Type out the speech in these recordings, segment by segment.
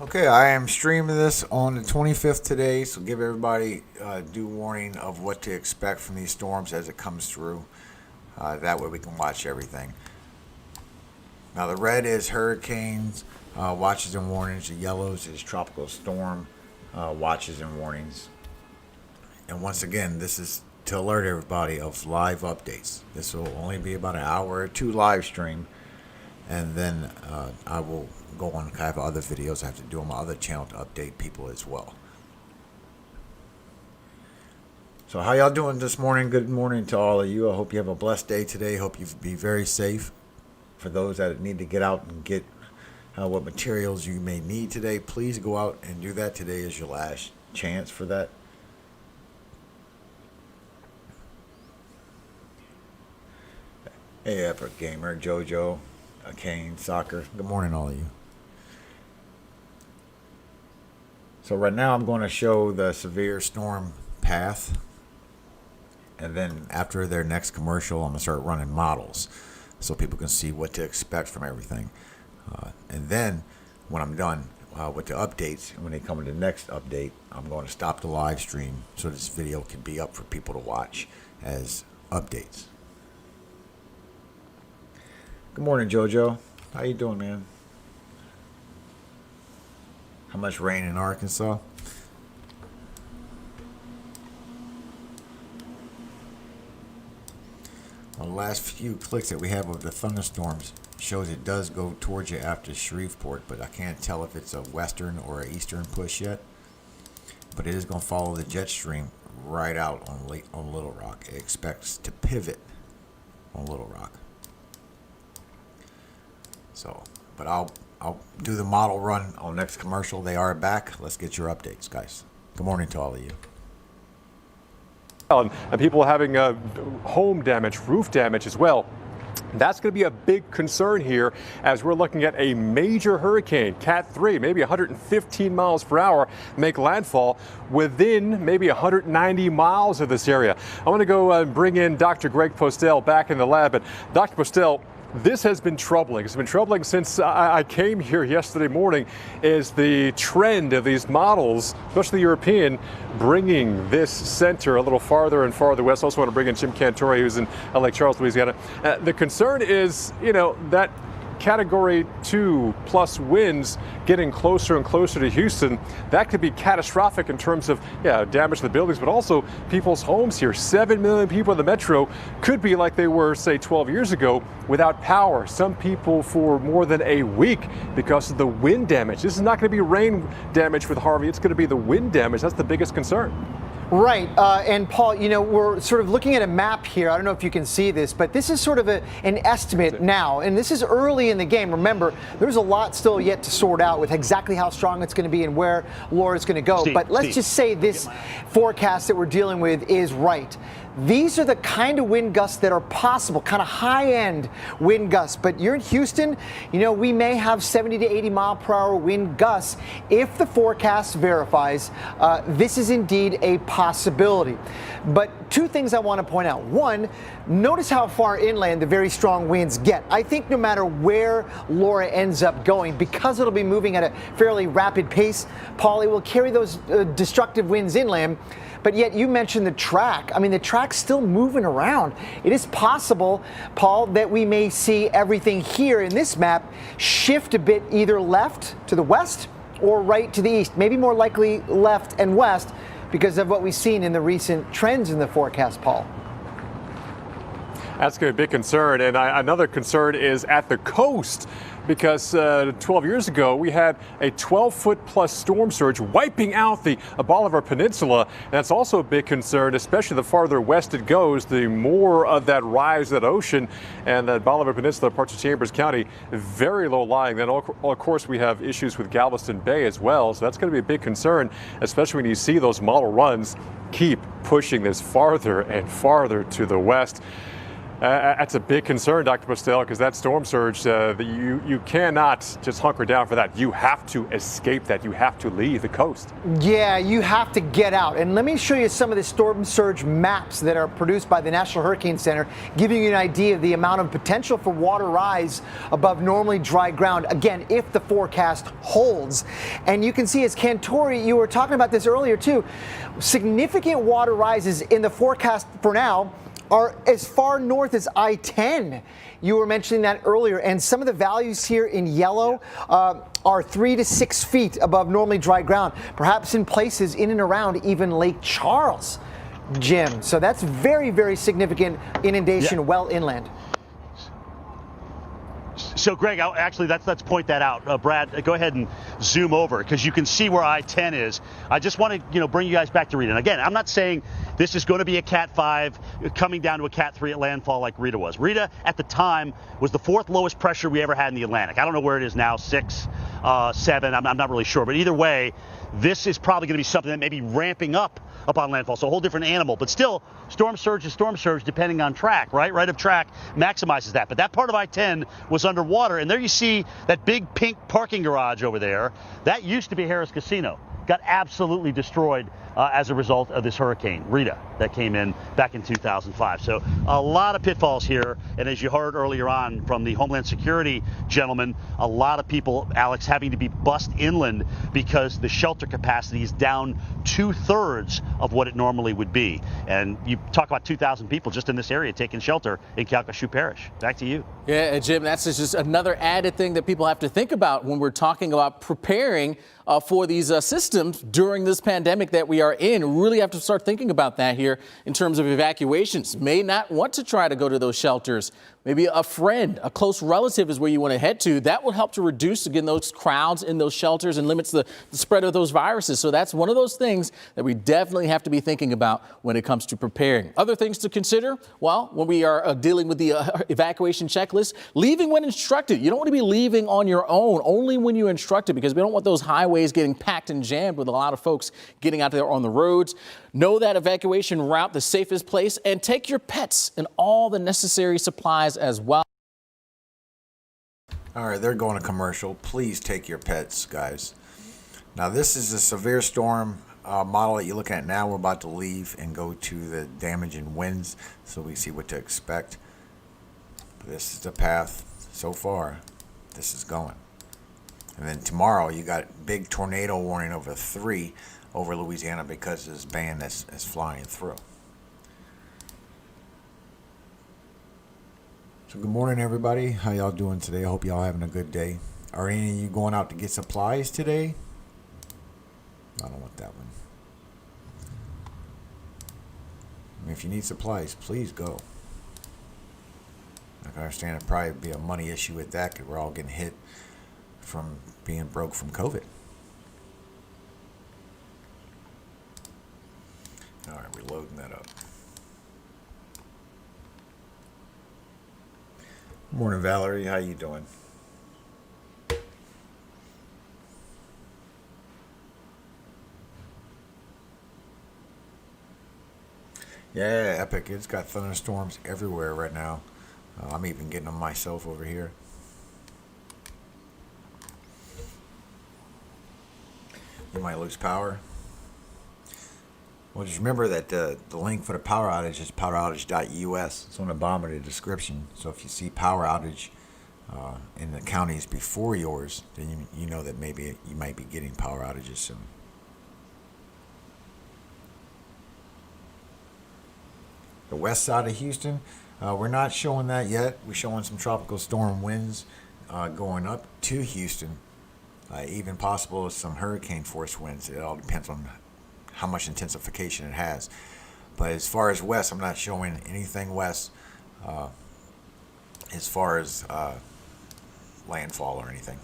Okay, I am streaming this on the 25th today, so give everybody due warning of what to expect from these storms as it comes through. That way we can watch everything. Now the red is hurricanes, watches and warnings. The yellows is tropical storm, watches and warnings. And once again, this is to alert everybody of live updates. This will only be about an hour or two live stream. And then I will go on. I have other videos I have to do on my other channel to update people as well. So how y'all doing this morning? Good morning to all of you. I hope you have a blessed day today. Hope you be very safe. For those that need to get out and get what materials you may need today, please go out and do that. Today is your last chance for that. Hey, Epic Gamer, JoJo, Kane, Soccer. Good morning, all of you. So right now I'm going to show the severe storm path. And then after their next commercial, I'm going to start running models so people can see what to expect from everything. And then when I'm done with the updates, when they come to the next update, I'm going to stop the live stream so this video can be up for people to watch as updates. Good morning, JoJo. How you doing, man? How much rain in Arkansas? Well, the last few clicks that we have of the thunderstorms shows it does go towards you after Shreveport, but I can't tell if it's a western or an eastern push yet. But it is going to follow the jet stream right out on Little Rock. It expects to pivot on Little Rock. So, but I'll do the model run on next commercial. They are back. Let's get your updates, guys. Good morning to all of you. And people having home damage, roof damage as well. That's going to be a big concern here as we're looking at a major hurricane, Cat 3, maybe 115 miles per hour, make landfall within maybe 190 miles of this area. I want to go and bring in Dr. Greg Postel back in the lab. And Dr. Postel, this has been troubling. It's been troubling since I came here yesterday morning, is the trend of these models, especially European, bringing this center a little farther and farther west. I also want to bring in Jim Cantore, who's in Lake Charles, Louisiana. The concern is, that Category 2 plus winds getting closer and closer to Houston. That could be catastrophic in terms of damage to the buildings, but also people's homes here. 7 million people in the metro could be like they were, say, 12 years ago without power. Some people for more than a week because of the wind damage. This is not going to be rain damage with Harvey. It's going to be the wind damage. That's the biggest concern. Right. And Paul, we're sort of looking at a map here. I don't know if you can see this, but this is sort of an estimate now. And this is early in the game. Remember, there's a lot still yet to sort out with exactly how strong it's going to be and where Laura's going to go. But let's just say this forecast that we're dealing with is right. These are the kind of wind gusts that are possible, kind of high-end wind gusts. But you're in Houston, we may have 70 to 80 mile per hour wind gusts. If the forecast verifies, this is indeed a possibility. But two things I want to point out. One, notice how far inland the very strong winds get. I think no matter where Laura ends up going, because it'll be moving at a fairly rapid pace, Paul, it will carry those destructive winds inland. But yet you mentioned the track. I mean, the track's still moving around. It is possible, Paul, that we may see everything here in this map shift a bit either left to the west or right to the east. Maybe more likely left and west because of what we've seen in the recent trends in the forecast, Paul. That's going to be a big concern. And another concern is at the coast, because 12 years ago we had a 12-foot plus storm surge wiping out the Bolivar Peninsula. And that's also a big concern, especially the farther west it goes, the more of that rise of that ocean. And that Bolivar Peninsula, parts of Chambers County, very low lying. Then, of course, we have issues with Galveston Bay as well. So that's going to be a big concern, especially when you see those model runs keep pushing this farther and farther to the west. That's a big concern, Dr. Postel, because that storm surge, you cannot just hunker down for that. You have to escape that. You have to leave the coast. Yeah, you have to get out. And let me show you some of the storm surge maps that are produced by the National Hurricane Center, giving you an idea of the amount of potential for water rise above normally dry ground, again, if the forecast holds. And you can see, as Cantori, you were talking about this earlier too, significant water rises in the forecast for now are as far north as I-10. You were mentioning that earlier, and some of the values here in yellow are 3 to 6 feet above normally dry ground, perhaps in places in and around even Lake Charles, Jim. So that's very, very significant inundation well inland. So, Greg, let's point that out. Brad, go ahead and zoom over because you can see where I-10 is. I just want to, bring you guys back to Rita. And again, I'm not saying this is going to be a Cat 5 coming down to a Cat 3 at landfall like Rita was. Rita, at the time, was the 4th lowest pressure we ever had in the Atlantic. I don't know where it is now, 6, 7. I'm not really sure. But either way, this is probably going to be something that may be ramping up upon landfall. So a whole different animal. But still, storm surge is storm surge depending on track, right? Right of track maximizes that. But that part of I-10 was underwater. And there you see that big pink parking garage over there. That used to be Harrah's Casino. Got absolutely destroyed as a result of this hurricane, Rita, that came in back in 2005. So a lot of pitfalls here. And as you heard earlier on from the Homeland Security gentleman, a lot of people, Alex, having to be bussed inland because the shelter capacity is down 2/3 of what it normally would be. And you talk about 2,000 people just in this area taking shelter in Calcasieu Parish. Back to you. Yeah, Jim, that's just another added thing that people have to think about when we're talking about preparing for these systems during this pandemic that we are in. We really have to start thinking about that here in terms of evacuations. May not want to try to go to those shelters. Maybe a friend, a close relative is where you want to head to. That will help to reduce, again, those crowds in those shelters and limits the spread of those viruses. So that's one of those things that we definitely have to be thinking about when it comes to preparing. Other things to consider, well, when we are dealing with the evacuation checklist, leaving when instructed. You don't want to be leaving on your own, only when you're instructed, because we don't want those highways getting packed and jammed with a lot of folks getting out there on the roads. Know that evacuation route, the safest place, and take your pets and all the necessary supplies as well. All right, they're going to commercial. Please take your pets, guys. Now, this is a severe storm model that you're looking at now. We're about to leave and go to the damage and winds so we see what to expect. This is the path so far. This is going. And then tomorrow you got big tornado warning over 3 over Louisiana because of this band that's flying through. So good morning, everybody. How y'all doing today? I hope y'all having a good day. Are any of you going out to get supplies today? I don't want that one. I mean, if you need supplies, please go. I can understand it'd probably be a money issue with that because we're all getting hit from being broke from COVID. All right, we're loading that up. Morning, Valerie. How you doing? Yeah, epic. It's got thunderstorms everywhere right now. I'm even getting them myself over here. You might lose power. Well, just remember that the link for the power outage is poweroutage.us. It's on the bottom of the description. So if you see power outage in the counties before yours, then you know that maybe you might be getting power outages soon. The west side of Houston, we're not showing that yet. We're showing some tropical storm winds going up to Houston. Even possible some hurricane force winds. It all depends on how much intensification it has. But as far as west, I'm not showing anything west as far as landfall or anything.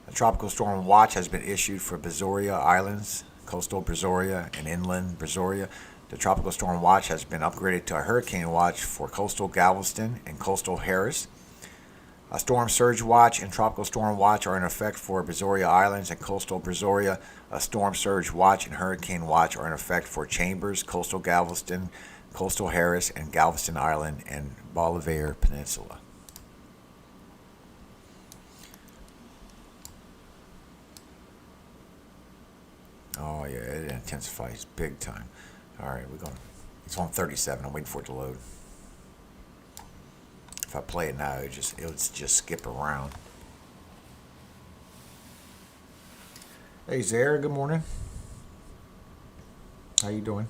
A tropical storm watch has been issued for Brazoria Islands, coastal Brazoria, and inland Brazoria. The tropical storm watch has been upgraded to a hurricane watch for coastal Galveston and coastal Harris. A storm surge watch and tropical storm watch are in effect for Brazoria Islands and coastal Brazoria. A storm surge watch and hurricane watch are in effect for Chambers, coastal Galveston, coastal Harris, and Galveston Island and Bolivar Peninsula. Oh yeah, it intensifies big time. All right, we're going. It's on 37. I'm waiting for it to load. If I play it now, it'll just skip around. Hey Zara, good morning. How you doing?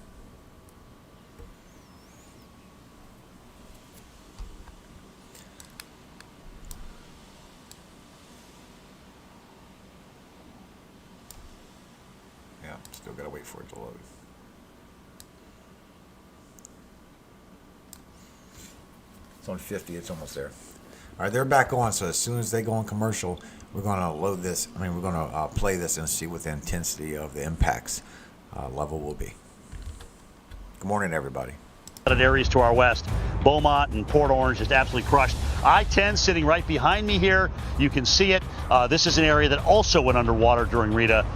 Yeah, still gotta wait for it to load. It's on 50, it's almost there. All right, they're back on, so as soon as they go on commercial, we're going to load this. We're going to play this and see what the intensity of the impacts level will be. Good morning, everybody. Areas to our west, Beaumont and Port Orange just absolutely crushed. I-10 sitting right behind me here. You can see it. This is an area that also went underwater during Rita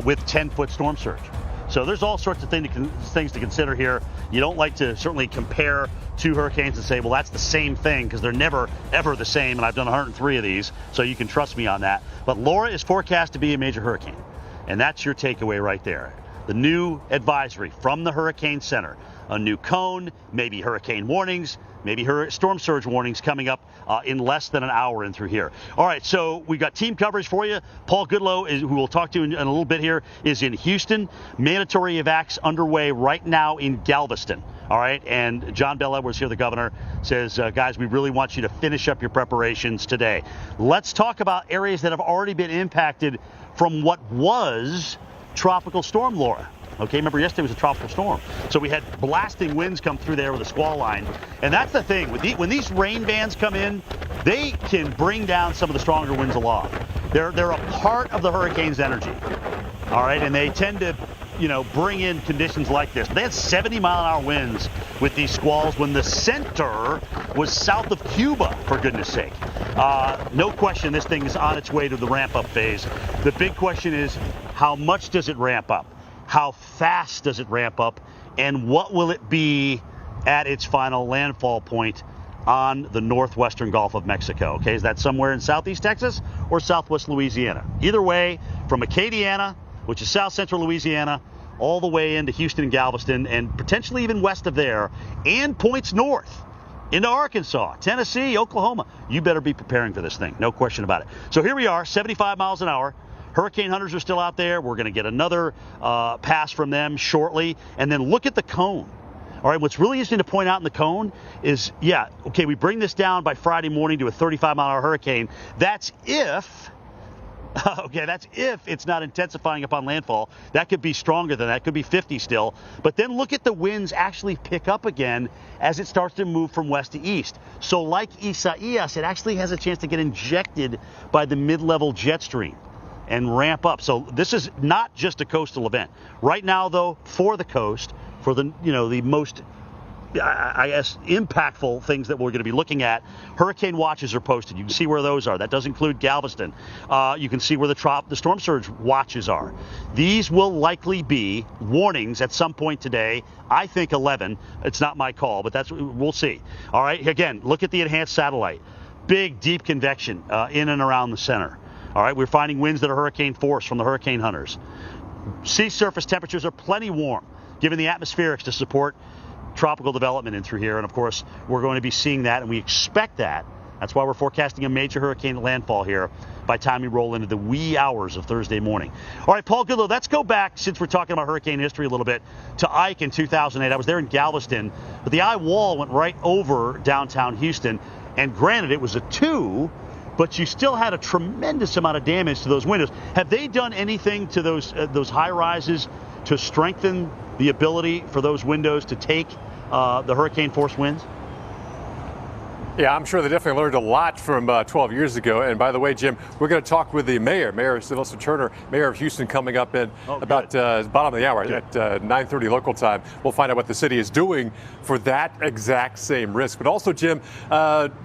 with 10-foot storm surge. So there's all sorts of things to consider here. You don't like to certainly compare two hurricanes and say, well, that's the same thing, because they're never, ever the same, and I've done 103 of these, so you can trust me on that. But Laura is forecast to be a major hurricane, and that's your takeaway right there. The new advisory from the Hurricane Center, a new cone, maybe hurricane warnings, maybe storm surge warnings coming up in less than an hour in through here. All right, so we've got team coverage for you. Paul Goodloe, who we'll talk to in a little bit here, is in Houston. Mandatory evacs underway right now in Galveston. All right, and John Bel Edwards here, the governor, says, guys, we really want you to finish up your preparations today. Let's talk about areas that have already been impacted from what was Tropical Storm Laura. Okay, remember yesterday was a tropical storm. So we had blasting winds come through there with a squall line. And that's the thing, when these rain bands come in, they can bring down some of the stronger winds aloft. They're a part of the hurricane's energy. All right, and they tend to, bring in conditions like this. They had 70-mile-an-hour winds with these squalls when the center was south of Cuba, for goodness sake. No question this thing is on its way to the ramp-up phase. The big question is, how much does it ramp up? How fast does it ramp up? And what will it be at its final landfall point on the northwestern Gulf of Mexico? Okay, is that somewhere in southeast Texas or southwest Louisiana? Either way, from Acadiana, which is south central Louisiana, all the way into Houston and Galveston, and potentially even west of there, and points north into Arkansas, Tennessee, Oklahoma. You better be preparing for this thing, no question about it. So here we are, 75 miles an hour. Hurricane hunters are still out there. We're going to get another pass from them shortly. And then look at the cone. All right, what's really interesting to point out in the cone is, we bring this down by Friday morning to a 35-mile-an-hour hurricane. That's if it's not intensifying upon landfall. That could be stronger than that. Could be 50 still. But then look at the winds actually pick up again as it starts to move from west to east. So like Isaias, it actually has a chance to get injected by the mid-level jet stream and ramp up. So this is not just a coastal event. Right now, though, for the coast, for the most, impactful things that we're going to be looking at, hurricane watches are posted. You can see where those are. That does include Galveston. You can see where the storm surge watches are. These will likely be warnings at some point today. I think 11. It's not my call, but we'll see. All right. Again, look at the enhanced satellite. Big, deep convection in and around the center. All right, we're finding winds that are hurricane force from the hurricane hunters. Sea surface temperatures are plenty warm, given the atmospherics to support tropical development in through here. And of course, we're going to be seeing that, and we expect that. That's why we're forecasting a major hurricane landfall here by the time we roll into the wee hours of Thursday morning. All right, Paul Goodloe, let's go back, since we're talking about hurricane history a little bit, to Ike in 2008. I was there in Galveston, but the eye wall went right over downtown Houston. And granted, it was a 2, but you still had a tremendous amount of damage to those windows. Have they done anything to those high rises to strengthen the ability for those windows to take the hurricane force winds? Yeah, I'm sure they definitely learned a lot from 12 years ago. And by the way, Jim, we're going to talk with the Mayor Sylvester Turner, Mayor of Houston, coming up in about bottom of the hour at 9:30 local time. We'll find out what the city is doing for that exact same risk. But also, Jim,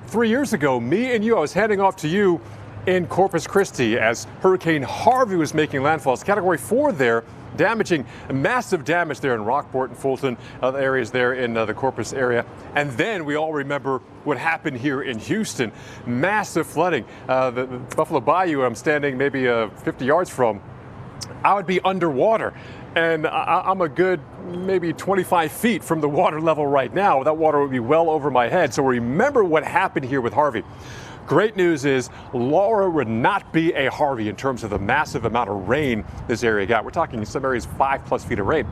3 years ago, me and you, I was handing off to you in Corpus Christi as Hurricane Harvey was making landfall. It's Category 4 there, damaging massive damage there in Rockport and Fulton, other areas there in the Corpus area. And then we all remember what happened here in Houston. Massive flooding. The Buffalo Bayou, I'm standing maybe 50 yards from, I would be underwater. And I'm a good maybe 25 feet from the water level right now. That water would be well over my head. So remember what happened here with Harvey. Great news is Laura would not be a Harvey in terms of the massive amount of rain this area got. We're talking in some areas 5+ feet of rain.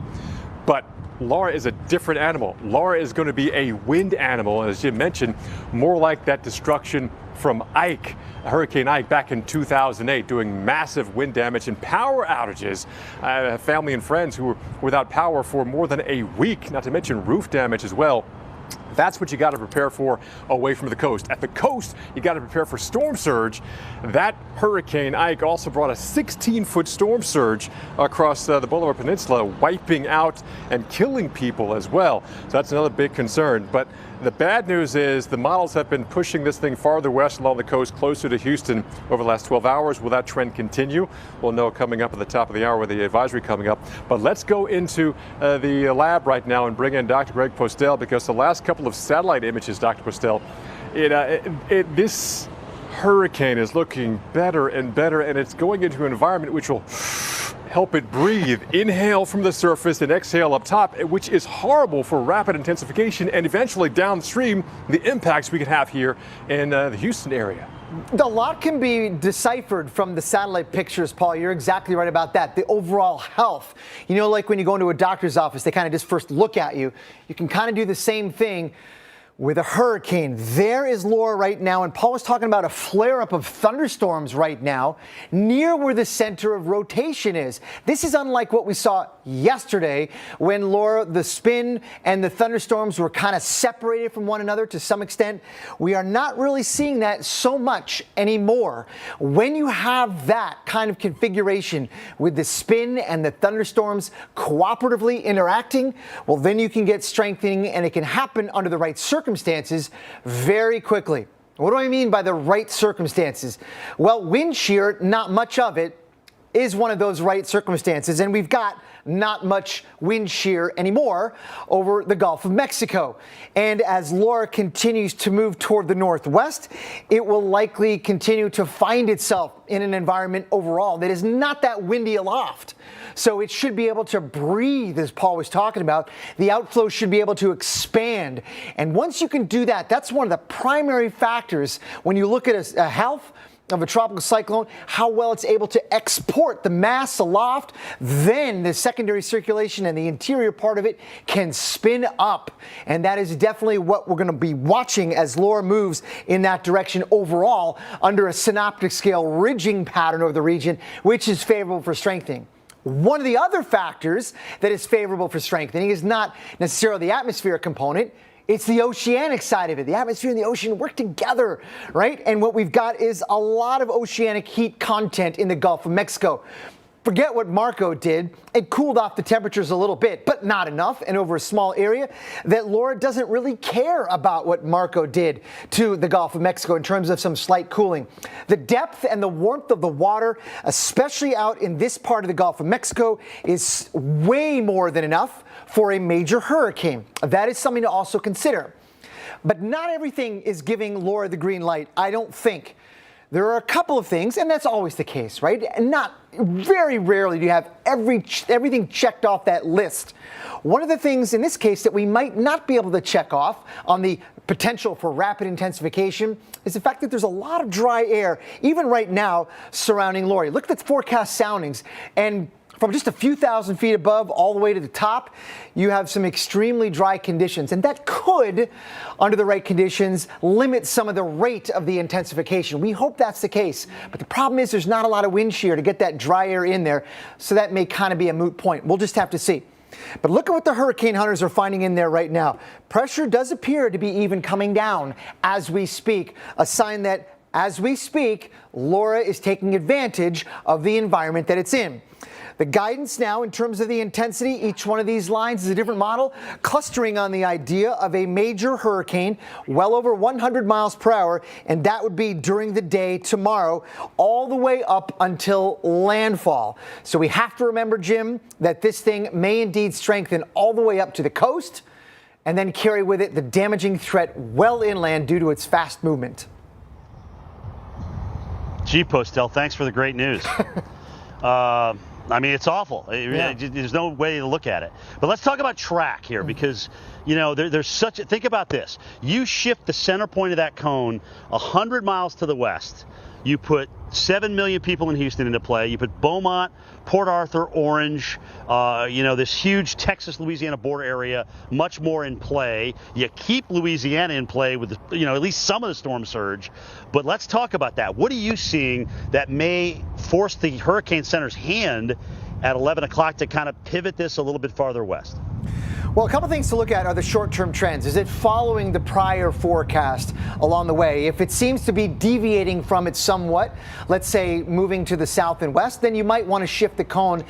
But Laura is a different animal. Laura is going to be a wind animal, and as Jim mentioned, more like that destruction from Ike, Hurricane Ike back in 2008, doing massive wind damage and power outages. I have family and friends who were without power for more than a week, not to mention roof damage as well. That's what you got to prepare for away from the coast. At the coast, you got to prepare for storm surge. That Hurricane Ike also brought a 16-foot storm surge across the Bolivar Peninsula, wiping out and killing people as well. So that's another big concern. But the bad news is the models have been pushing this thing farther west along the coast, closer to Houston over the last 12 hours. Will that trend continue? We'll know coming up at the top of the hour with the advisory coming up. But let's go into the lab right now and bring in Dr. Greg Postel, because the last couple of satellite images, Dr. Postel, this hurricane is looking better and better, and it's going into an environment which will help it breathe. Inhale from the surface and exhale up top, which is horrible for rapid intensification and eventually downstream the impacts we could have here in the Houston area. A lot can be deciphered from the satellite pictures, Paul. You're exactly right about that. The overall health. You know, like when you go into a doctor's office, they kind of just first look at you. You can kind of do the same thing with a hurricane. There is Laura right now, and Paul was talking about a flare-up of thunderstorms right now near where the center of rotation is. This is unlike what we saw yesterday when Laura, the spin and the thunderstorms were kind of separated from one another to some extent. We are not really seeing that so much anymore. When you have that kind of configuration with the spin and the thunderstorms cooperatively interacting, well, then you can get strengthening, and it can happen under the right circumstances very quickly. What do I mean by the right circumstances? Well, wind shear, not much of it, is one of those right circumstances, and we've got not much wind shear anymore over the Gulf of Mexico. And as Laura continues to move toward the northwest, it will likely continue to find itself in an environment overall that is not that windy aloft. So it should be able to breathe, as Paul was talking about. The outflow should be able to expand. And once you can do that, that's one of the primary factors when you look at a health of a tropical cyclone, how well it's able to export the mass aloft. Then the secondary circulation and the interior part of it can spin up. And that is definitely what we're going to be watching as Laura moves in that direction overall under a synoptic scale ridging pattern over the region, which is favorable for strengthening. One of the other factors that is favorable for strengthening is not necessarily the atmospheric component. It's the oceanic side of it. The atmosphere and the ocean work together, right? And what we've got is a lot of oceanic heat content in the Gulf of Mexico. Forget what Marco did. It cooled off the temperatures a little bit, but not enough, and over a small area that Laura doesn't really care about what Marco did to the Gulf of Mexico in terms of some slight cooling. The depth and the warmth of the water, especially out in this part of the Gulf of Mexico, is way more than enough for a major hurricane. That is something to also consider. But not everything is giving Laura the green light, I don't think. There are a couple of things, and that's always the case, right? And very rarely do you have everything checked off that list. One of the things in this case that we might not be able to check off on the potential for rapid intensification is the fact that there's a lot of dry air, even right now, surrounding Laura. Look at the forecast soundings, and from just a few thousand feet above all the way to the top, you have some extremely dry conditions. And that could, under the right conditions, limit some of the rate of the intensification. We hope that's the case. But the problem is there's not a lot of wind shear to get that dry air in there. So that may kind of be a moot point. We'll just have to see. But look at what the hurricane hunters are finding in there right now. Pressure does appear to be even coming down as we speak, a sign that as we speak, Laura is taking advantage of the environment that it's in. The guidance now in terms of the intensity, each one of these lines is a different model, clustering on the idea of a major hurricane well over 100 miles per hour, and that would be during the day tomorrow, all the way up until landfall. So we have to remember, Jim, that this thing may indeed strengthen all the way up to the coast and then carry with it the damaging threat well inland due to its fast movement. Gee, Postel, thanks for the great news. I mean, it's awful. There's no way to look at it. But let's talk about track here because, you know, there's such a, think about this. You shift the center point of that cone 100 miles to the west. You put 7 million people in Houston into play. You put Beaumont, Port Arthur, Orange, this huge Texas-Louisiana border area, much more in play. You keep Louisiana in play with, at least some of the storm surge. But let's talk about that. What are you seeing that may force the hurricane center's hand at 11 o'clock to kind of pivot this a little bit farther west? Well, a couple things to look at are the short-term trends. Is it following the prior forecast along the way? If it seems to be deviating from it somewhat, let's say moving to the south and west, then you might want to shift the cone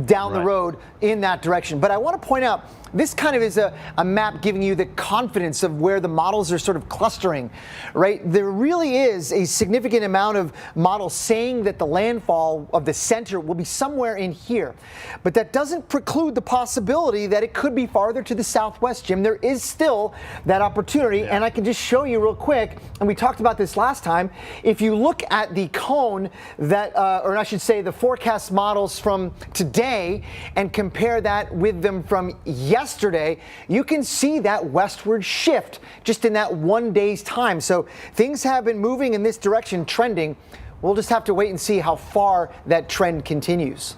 down the road in that direction. But I want to point out, this kind of is a map giving you the confidence of where the models are sort of clustering, right? There really is a significant amount of models saying that the landfall of the center will be somewhere in here. But that doesn't preclude the possibility that it could be farther to the southwest, Jim. There is still that opportunity, and I can just show you real quick, and we talked about this last time. If you look at the cone that, or I should say the forecast models from today and compare that with them from yesterday, you can see that westward shift just in that 1 day's time. So things have been moving in this direction, trending. We'll just have to wait and see how far that trend continues.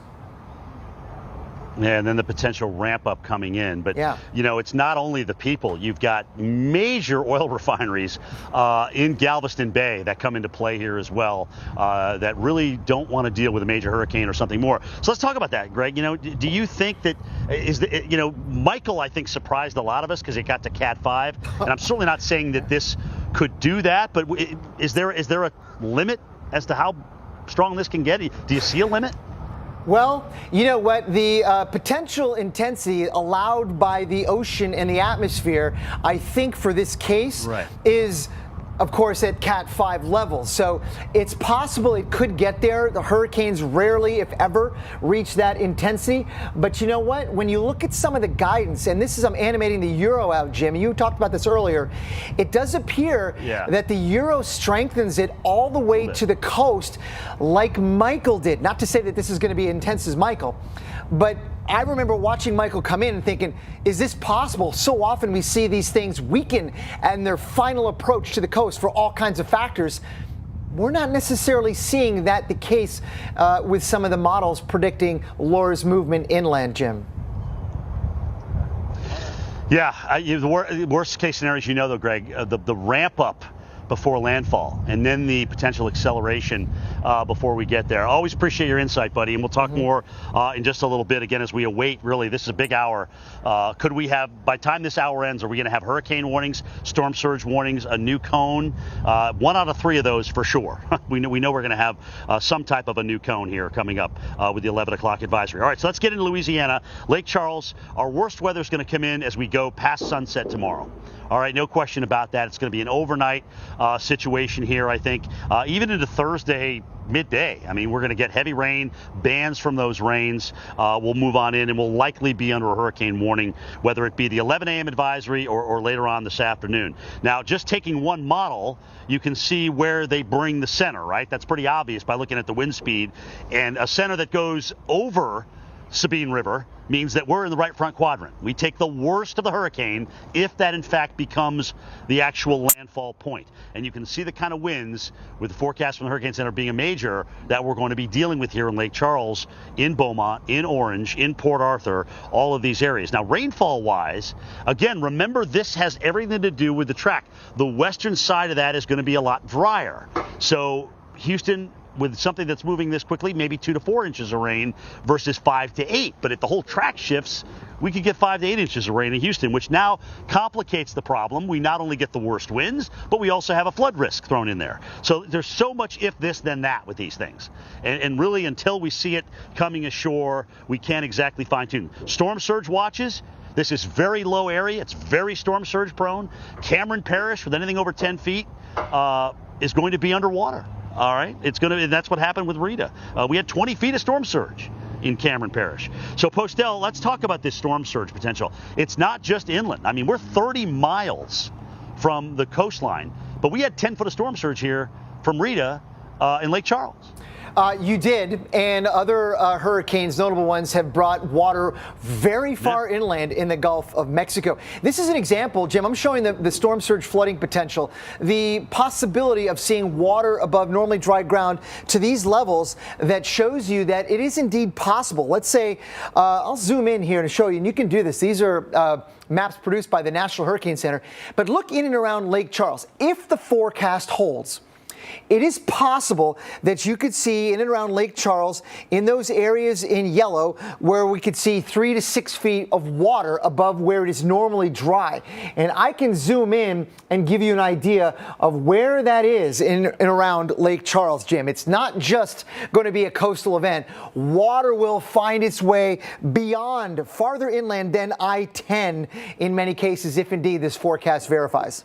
Yeah, and then the potential ramp up coming in. But, it's not only the people. You've got major oil refineries in Galveston Bay that come into play here as well that really don't want to deal with a major hurricane or something more. So let's talk about that, Greg. Do you think that Michael, I think, surprised a lot of us because it got to Cat 5. And I'm certainly not saying that this could do that. But is there a limit as to how strong this can get? Do you see a limit? Well, you know what? The potential intensity allowed by the ocean and the atmosphere, I think for this case, is, of course, at Cat 5 levels. So it's possible it could get there. The hurricanes rarely, if ever, reach that intensity. But you know what? When you look at some of the guidance, and this is, I'm animating the Euro out, Jim. You talked about this earlier. It does appear that the Euro strengthens it all the way to the coast like Michael did. Not to say that this is going to be intense as Michael, but I remember watching Michael come in and thinking, is this possible? So often we see these things weaken and their final approach to the coast for all kinds of factors. We're not necessarily seeing that the case with some of the models predicting Laura's movement inland, Jim. Yeah, the worst case scenario, though, Greg, the ramp up before landfall and then the potential acceleration before we get there. Always appreciate your insight, buddy, and we'll talk more in just a little bit again as we await. Really, this is a big hour. Could we have, by the time this hour ends, are we going to have hurricane warnings, storm surge warnings, a new cone? 1 out of 3 of those for sure. we know we're going to have some type of a new cone here coming up with the 11 o'clock advisory. All right, so let's get into Louisiana. Lake Charles, our worst weather is going to come in as we go past sunset tomorrow. All right, no question about that. It's going to be an overnight situation here, I think, even into Thursday midday. I mean, we're going to get heavy rain, bands from those rains. We'll move on in, and we'll likely be under a hurricane warning, whether it be the 11 a.m. advisory or later on this afternoon. Now, just taking one model, you can see where they bring the center, right? That's pretty obvious by looking at the wind speed. And a center that goes over Sabine River means that we're in the right front quadrant. We take the worst of the hurricane if that in fact becomes the actual landfall point. And you can see the kind of winds with the forecast from the Hurricane Center being a major that we're going to be dealing with here in Lake Charles, in Beaumont, in Orange, in Port Arthur, all of these areas. Now, rainfall wise, again, remember this has everything to do with the track. The western side of that is going to be a lot drier. So Houston, with something that's moving this quickly, maybe 2 to 4 inches of rain versus 5 to 8. But if the whole track shifts, we could get 5 to 8 inches of rain in Houston, which now complicates the problem. We not only get the worst winds, but we also have a flood risk thrown in there. So there's so much if this then that with these things. And really, until we see it coming ashore, we can't exactly fine tune. Storm surge watches. This is very low area. It's very storm surge prone. Cameron Parish, with anything over 10 feet, is going to be underwater. All right, it's going to, and that's what happened with Rita. We had 20 feet of storm surge in Cameron Parish. So Postel, let's talk about this storm surge potential. It's not just inland. I mean, we're 30 miles from the coastline, but we had 10 foot of storm surge here from Rita in Lake Charles. You did, and other hurricanes, notable ones, have brought water very far inland in the Gulf of Mexico. This is an example, Jim. I'm showing the storm surge flooding potential, the possibility of seeing water above normally dry ground to these levels that shows you that it is indeed possible. Let's say, I'll zoom in here to show you, and you can do this. These are maps produced by the National Hurricane Center. But look in and around Lake Charles. If the forecast holds, it is possible that you could see in and around Lake Charles, in those areas in yellow, where we could see 3 to 6 feet of water above where it is normally dry. And I can zoom in and give you an idea of where that is in and around Lake Charles, Jim. It's not just going to be a coastal event. Water will find its way beyond, farther inland than I-10 in many cases, if indeed this forecast verifies.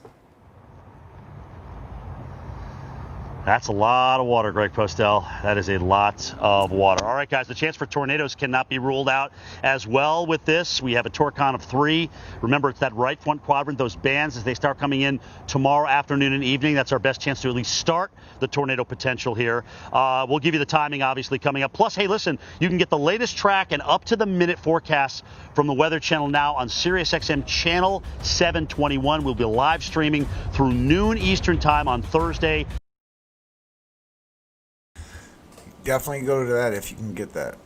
That's a lot of water, Greg Postel. That is a lot of water. All right, guys, the chance for tornadoes cannot be ruled out as well with this. We have a torcon of 3. Remember, it's that right front quadrant, those bands, as they start coming in tomorrow afternoon and evening. That's our best chance to at least start the tornado potential here. We'll give you the timing, obviously, coming up. Plus, hey, listen, you can get the latest track and up-to-the-minute forecasts from the Weather Channel now on SiriusXM Channel 721. We'll be live streaming through noon Eastern Time on Thursday. Definitely go to that if you can get that.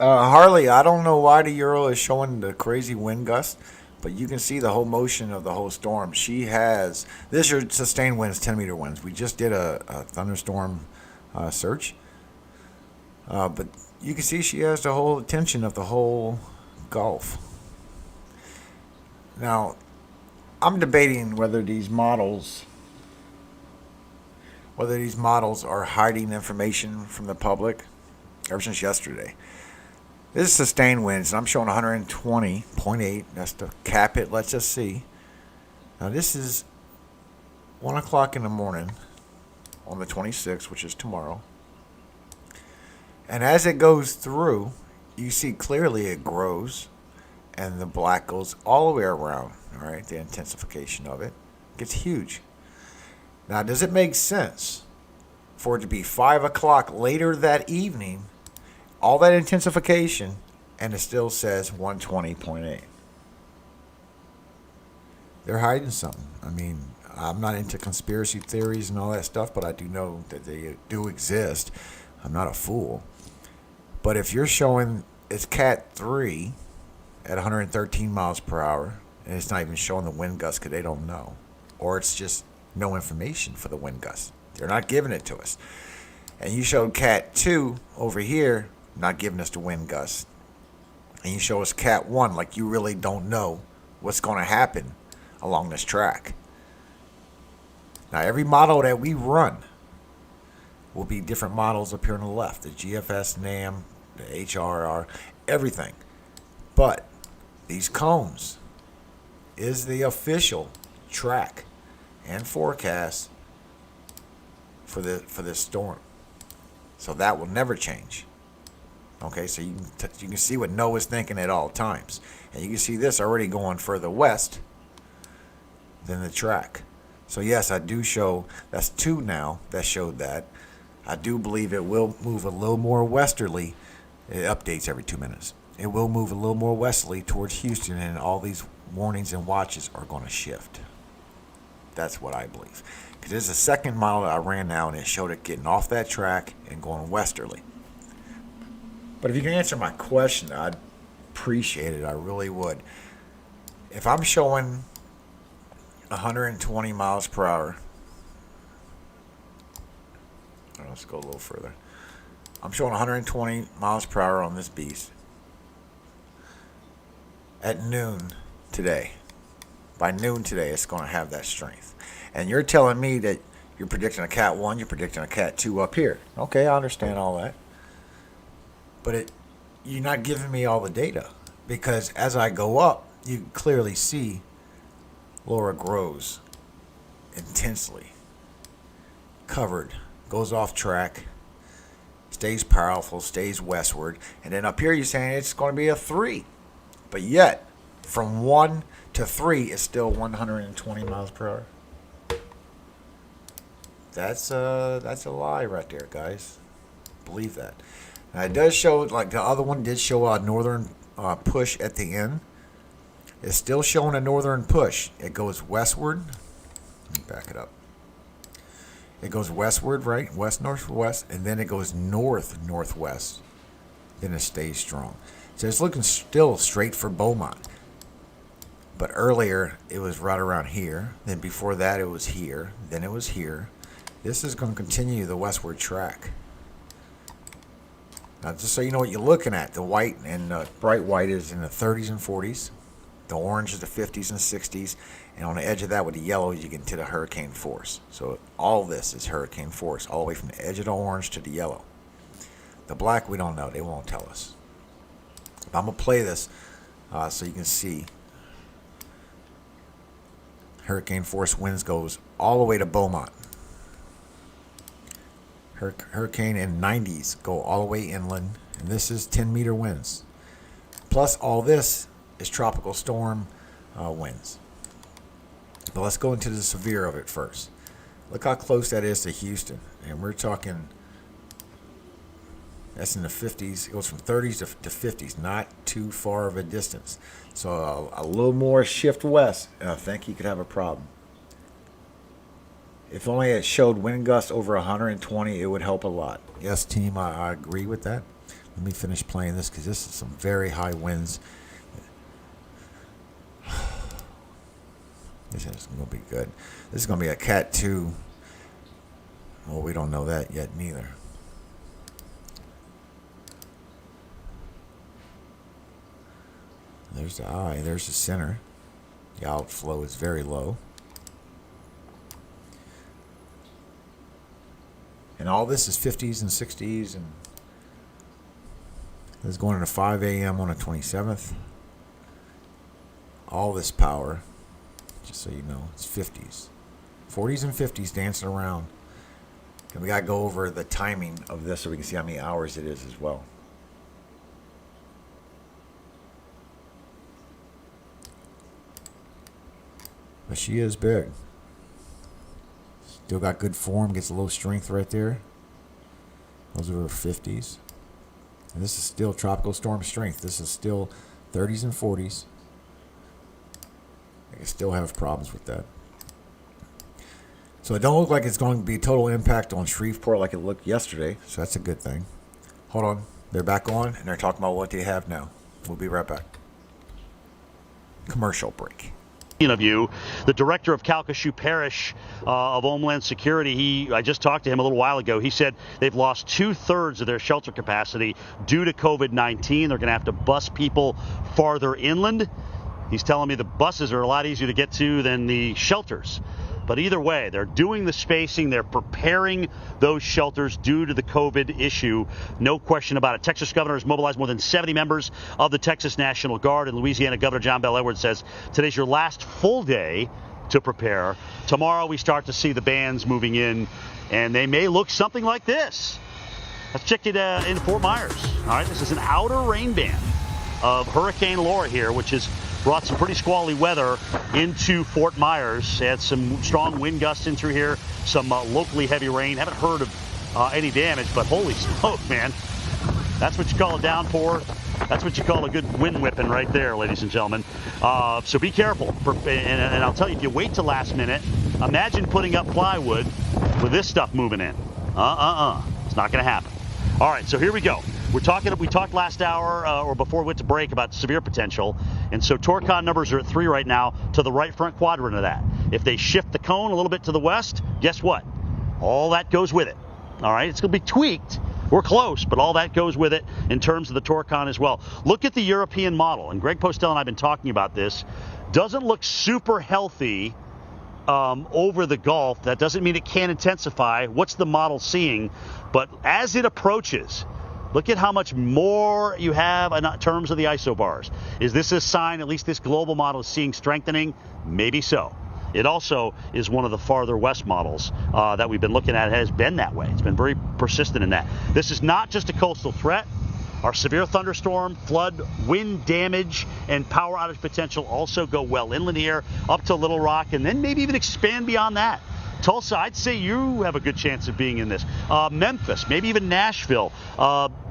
Harley, I don't know why the Euro is showing the crazy wind gust, but you can see the whole motion of the whole storm. She has, this are sustained winds, 10-meter winds. We just did a thunderstorm search. But you can see she has the whole attention of the whole Gulf. Now, I'm debating whether these models are hiding information from the public ever since yesterday. This is sustained winds, and I'm showing 120.8. That's to cap it. Let's just see. Now, this is 1 o'clock in the morning on the 26th, which is tomorrow. And as it goes through, you see clearly it grows, and the black goes all the way around. All right, the intensification of it gets huge. Now, does it make sense for it to be 5 o'clock later that evening, all that intensification, and it still says 120.8? They're hiding something. I mean, I'm not into conspiracy theories and all that stuff, but I do know that they do exist. I'm not a fool. But if you're showing it's Cat 3 at 113 miles per hour, and it's not even showing the wind gust because they don't know, or it's just no information for the wind gust. They're not giving it to us. And you showed Cat 2 over here, not giving us the wind gust. And you show us Cat 1 like you really don't know what's going to happen along this track. Now, every model that we run will be different models up here on the left. The GFS, NAM, the HRR, everything. But these cones is the official track and forecast for this storm. So that will never change. Okay, so you can see what NOAA's thinking at all times. And you can see this already going further west than the track. So yes, I do show, that's 2 now that showed that. I do believe it will move a little more westerly. It updates every 2 minutes. It will move a little more westerly towards Houston, and all these warnings and watches are going to shift. That's what I believe. Because there's a second model that I ran now, and it showed it getting off that track and going westerly. But if you can answer my question, I'd appreciate it. I really would. If I'm showing 120 miles per hour, let's go a little further. I'm showing 120 miles per hour on this beast at noon today. By noon today, it's going to have that strength. And you're telling me that you're predicting a Cat 1, you're predicting a Cat 2 up here. Okay, I understand all that. But you're not giving me all the data. Because as I go up, you can clearly see Laura grows intensely. Covered, goes off track, stays powerful, stays westward. And then up here you're saying it's going to be a 3. But yet, from 1 to 3 is still 120 miles per hour. That's a lie right there, guys. Believe that. Now it does show, like the other one did show a northern push at the end. It's still showing a northern push. It goes westward. Let me back it up. It goes westward, right? West, northwest, and then it goes north, northwest. Then it stays strong. So it's looking still straight for Beaumont. But earlier, it was right around here. Then before that, it was here. Then it was here. This is going to continue the westward track. Now, just so you know what you're looking at, the white and bright white is in the 30s and 40s. The orange is the 50s and 60s. And on the edge of that with the yellow, you get into the hurricane force. So all this is hurricane force, all the way from the edge of the orange to the yellow. The black, we don't know. They won't tell us. I'm going to play this so you can see. Hurricane force winds goes all the way to Beaumont. Hurricane in 90s go all the way inland. And this is 10-meter winds. Plus all this is tropical storm winds. But let's go into the severe of it first. Look how close that is to Houston. And we're talking, that's in the 50s. It goes from 30s to 50s, not too far of a distance. So a little more shift west, and I think you could have a problem. If only it showed wind gusts over 120, it would help a lot. Yes, team, I agree with that. Let me finish playing this because this is some very high winds. This is going to be good. This is going to be a Cat 2. Well, we don't know that yet neither. There's the eye. There's the center. The outflow is very low. And all this is 50s and 60s. And this is going into 5 a.m. on the 27th. All this power, just so you know, it's 50s. 40s and 50s dancing around. And we got to go over the timing of this so we can see how many hours it is as well. But she is big. Still got good form, gets a little strength right there. Those are her 50s. And this is still tropical storm strength. This is still 30s and 40s. I can still have problems with that. So it don't look like it's going to be total impact on Shreveport like it looked yesterday. So that's a good thing. Hold on. They're back on and they're talking about what they have now. We'll be right back. Commercial break. Of you, the director of Calcasieu Parish of Homeland Security, I just talked to him a little while ago. He said they've lost 2/3 of their shelter capacity due to COVID-19. They're going to have to bus people farther inland. He's telling me the buses are a lot easier to get to than the shelters. But either way, they're doing the spacing. They're preparing those shelters due to the COVID issue. No question about it. Texas governor has mobilized more than 70 members of the Texas National Guard. And Louisiana Governor John Bel Edwards says today's your last full day to prepare. Tomorrow we start to see the bands moving in, and they may look something like this. Let's check it in Fort Myers. All right, this is an outer rain band of Hurricane Laura here, which has brought some pretty squally weather into Fort Myers. Had some strong wind gusts in through here, some locally heavy rain. Haven't heard of any damage, but holy smoke, man. That's what you call a downpour. That's what you call a good wind whipping right there, ladies and gentlemen. So be careful. And I'll tell you, if you wait till last minute, imagine putting up plywood with this stuff moving in. It's not going to happen. All right, so here we go. We talked last hour or before we went to break about severe potential. And so Torcon numbers are at 3 right now to the right front quadrant of that. If they shift the cone a little bit to the west, guess what? All that goes with it. All right, it's going to be tweaked. We're close, but all that goes with it in terms of the Torcon as well. Look at the European model, and Greg Postel and I have been talking about this. Doesn't look super healthy over the Gulf. That doesn't mean it can't intensify. What's the model seeing? But as it approaches, look at how much more you have in terms of the isobars. Is this a sign, at least this global model is seeing strengthening? Maybe so. It also is one of the farther west models that we've been looking at. It has been that way. It's been very persistent in that. This is not just a coastal threat. Our severe thunderstorm, flood, wind damage, and power outage potential also go well inland here, up to Little Rock, and then maybe even expand beyond that. Tulsa, I'd say you have a good chance of being in this. Memphis, maybe even Nashville,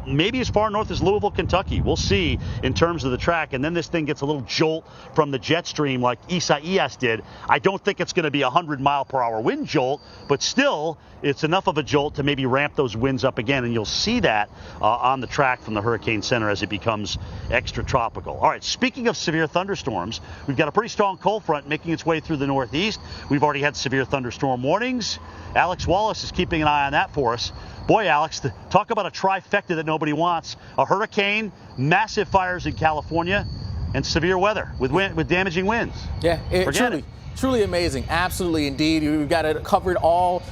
maybe as far north as Louisville, Kentucky. We'll see in terms of the track. And then this thing gets a little jolt from the jet stream like Isaias did. I don't think it's going to be a 100-mile-per-hour wind jolt, but still, it's enough of a jolt to maybe ramp those winds up again. And you'll see that on the track from the hurricane center as it becomes extra tropical. All right, speaking of severe thunderstorms, we've got a pretty strong cold front making its way through the northeast. We've already had severe thunderstorm warnings. Alex Wallace is keeping an eye on that for us. Boy, Alex, talk about a trifecta that nobody wants. A hurricane, massive fires in California, and severe weather with damaging winds. Yeah, truly amazing. Absolutely, indeed. We've got it covered all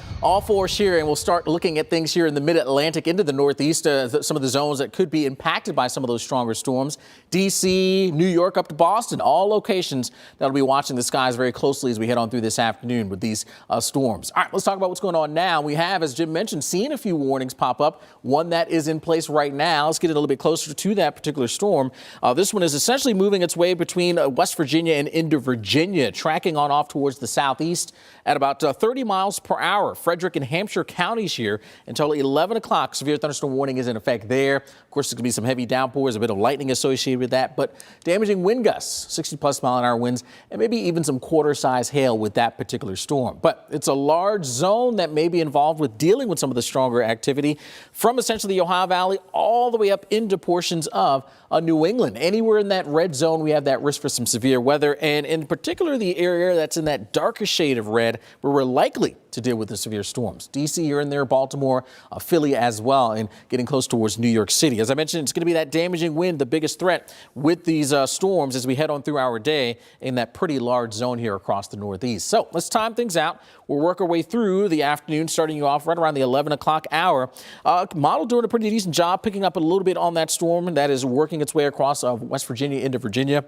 four shear, and we'll start looking at things here in the mid-Atlantic into the northeast, some of the zones that could be impacted by some of those stronger storms. D.C., New York, up to Boston, all locations that'll be watching the skies very closely as we head on through this afternoon with these storms. All right, let's talk about what's going on now. We have, as Jim mentioned, seen a few warnings pop up. One that is in place right now. Let's get it a little bit closer to that particular storm. This one is essentially moving its way between West Virginia and into Virginia, tracking on off towards the southeast at about 30 miles per hour. Frederick and Hampshire counties here until 11 o'clock. Severe thunderstorm warning is in effect there. Of course, there's going to be some heavy downpours, a bit of lightning associated with that, but damaging wind gusts, 60-plus mile-an-hour winds, and maybe even some quarter-size hail with that particular storm. But it's a large zone that may be involved with dealing with some of the stronger activity from essentially the Ohio Valley all the way up into portions of New England. Anywhere in that red zone, we have that risk for some severe weather, and in particular, the area that's in that darkest shade of red, where we're likely to deal with the severe storms. D.C. here and there, Baltimore, Philly as well, and getting close towards New York City. As I mentioned, it's going to be that damaging wind, the biggest threat with these storms as we head on through our day in that pretty large zone here across the Northeast. So let's time things out. We'll work our way through the afternoon, starting you off right around the 11 o'clock hour. Model doing a pretty decent job picking up a little bit on that storm that is working its way across West Virginia into Virginia.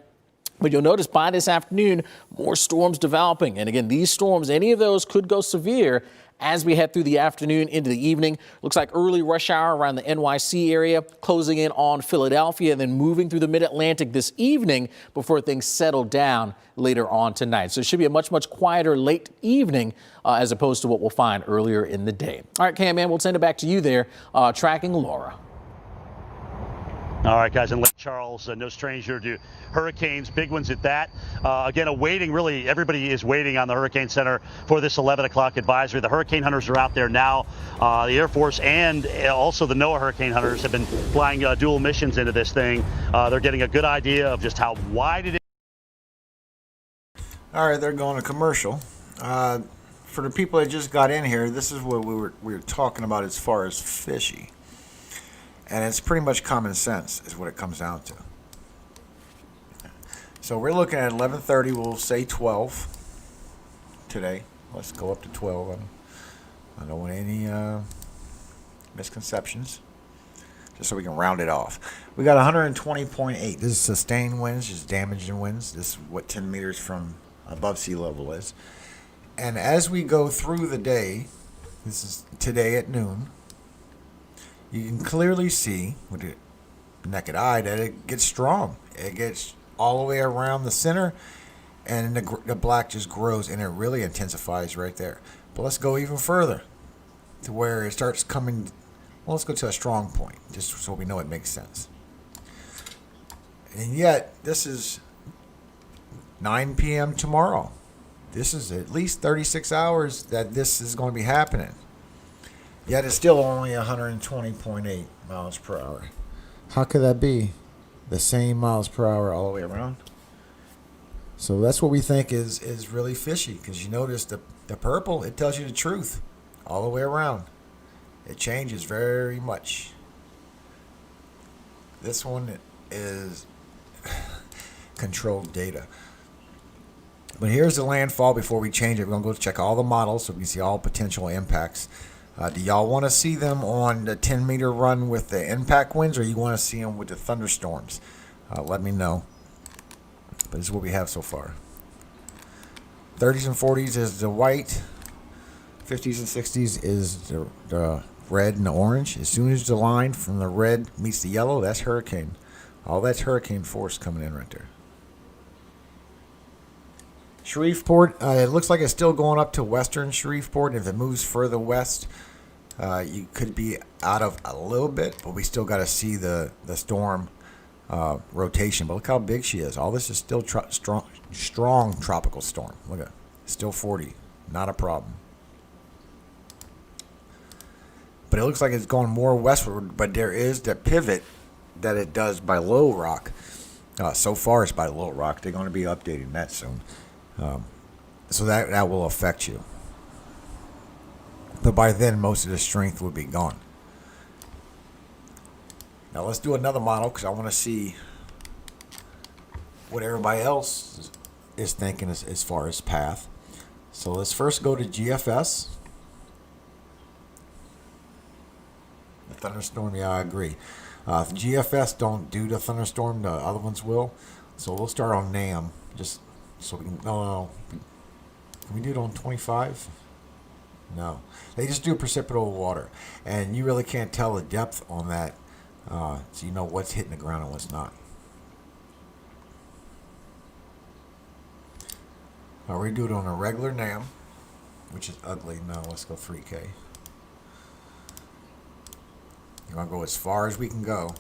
But you'll notice by this afternoon, more storms developing. And again, these storms, any of those could go severe as we head through the afternoon into the evening. Looks like early rush hour around the NYC area, closing in on Philadelphia, and then moving through the mid-Atlantic this evening before things settle down later on tonight. So it should be a much, much quieter late evening as opposed to what we'll find earlier in the day. All right, Cam, man, we'll send it back to you there, tracking Laura. All right, guys, and Lake Charles, no stranger to hurricanes, big ones at that. Again, really, everybody is waiting on the Hurricane Center for this 11 o'clock advisory. The hurricane hunters are out there now. The Air Force and also the NOAA hurricane hunters have been flying dual missions into this thing. They're getting a good idea of just how wide it is. All right, they're going to commercial. For the people that just got in here, this is what we were talking about as far as fishy. And it's pretty much common sense is what it comes down to. So we're looking at 11:30. We'll say 12 today. Let's go up to 12. I don't want any misconceptions. Just so we can round it off. We got 120.8. This is sustained winds, just damaging winds. This is what 10 meters from above sea level is. And as we go through the day, this is today at noon, you can clearly see with the naked eye that it gets strong. It gets all the way around the center, and the black just grows, and it really intensifies right there. But let's go even further to where it starts coming. Well, let's go to a strong point, just so we know it makes sense. And yet, this is 9 p.m. tomorrow. This is at least 36 hours that this is going to be happening. Yet it's still only 120.8 miles per hour. How could that be? The same miles per hour all the way around? So that's what we think is really fishy, because you notice the purple, it tells you the truth all the way around. It changes very much. This one is controlled data. But here's the landfall before we change it. We're going to go check all the models so we can see all potential impacts. Do y'all want to see them on the 10-meter run with the impact winds, or you want to see them with the thunderstorms? Let me know. But this is what we have so far. 30s and 40s is the white. 50s and 60s is the red and the orange. As soon as the line from the red meets the yellow, that's hurricane. All that's hurricane force coming in right there. Shreveport, it looks like it's still going up to western Shreveport. If it moves further west, you could be out of a little bit, but we still got to see the storm rotation. But look how big she is. All this is still strong tropical storm. Look at it. Still 40. Not a problem. But it looks like it's going more westward, but there is the pivot that it does by Little Rock. So far it's by Little Rock. They're going to be updating that soon. So that will affect you. But by then, most of the strength will be gone. Now let's do another model because I want to see what everybody else is thinking as far as path. So let's first go to GFS. The thunderstorm, yeah, I agree. If GFS don't do the thunderstorm, the other ones will. So we'll start on NAM. Just so we can, no. Can we do it on 25? No. They just do precipitable water. And you really can't tell the depth on that. So you know what's hitting the ground and what's not. Now we do it on a regular NAM, which is ugly. Now let's go 3K. You're going to go as far as we can go.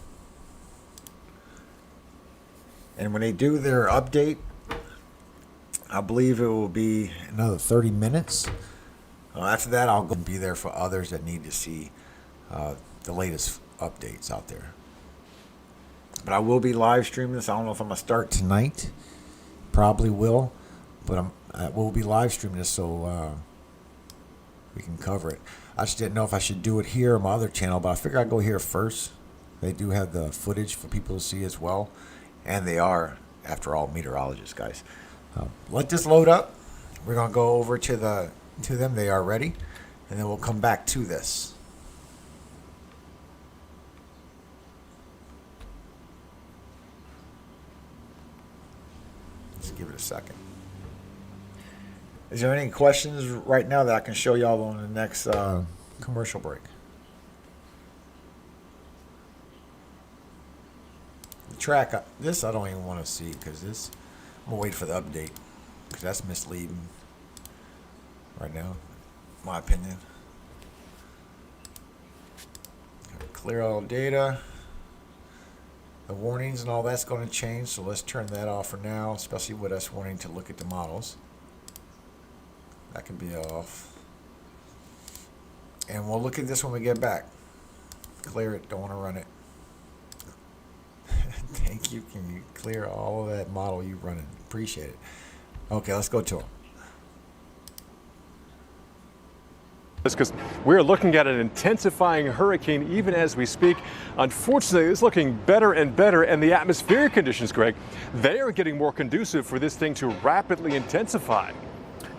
And when they do their update, I believe it will be another 30 minutes. After that, I'll go and be there for others that need to see the latest updates out there. But I will be live streaming this. I don't know if I'm going to start tonight. Probably will. But I will be live streaming this so we can cover it. I just didn't know if I should do it here or my other channel, but I figured I'd go here first. They do have the footage for people to see as well. And they are, after all, meteorologists, guys. Let this load up. We're going to go over to them. They are ready. And then we'll come back to this. Let's give it a second. Is there any questions right now that I can show y'all on the next commercial break? The track, this I don't even want to see because this, I'm going to wait for the update because that's misleading right now, in my opinion. Clear all data. The warnings and all that's going to change, so let's turn that off for now, especially with us wanting to look at the models. That can be off. And we'll look at this when we get back. Clear it, don't want to run it. Thank you. Can you clear all of that model you running? Appreciate it. Okay, let's go to them. Because we're looking at an intensifying hurricane even as we speak. Unfortunately, it's looking better and better, and the atmospheric conditions, Greg, they are getting more conducive for this thing to rapidly intensify.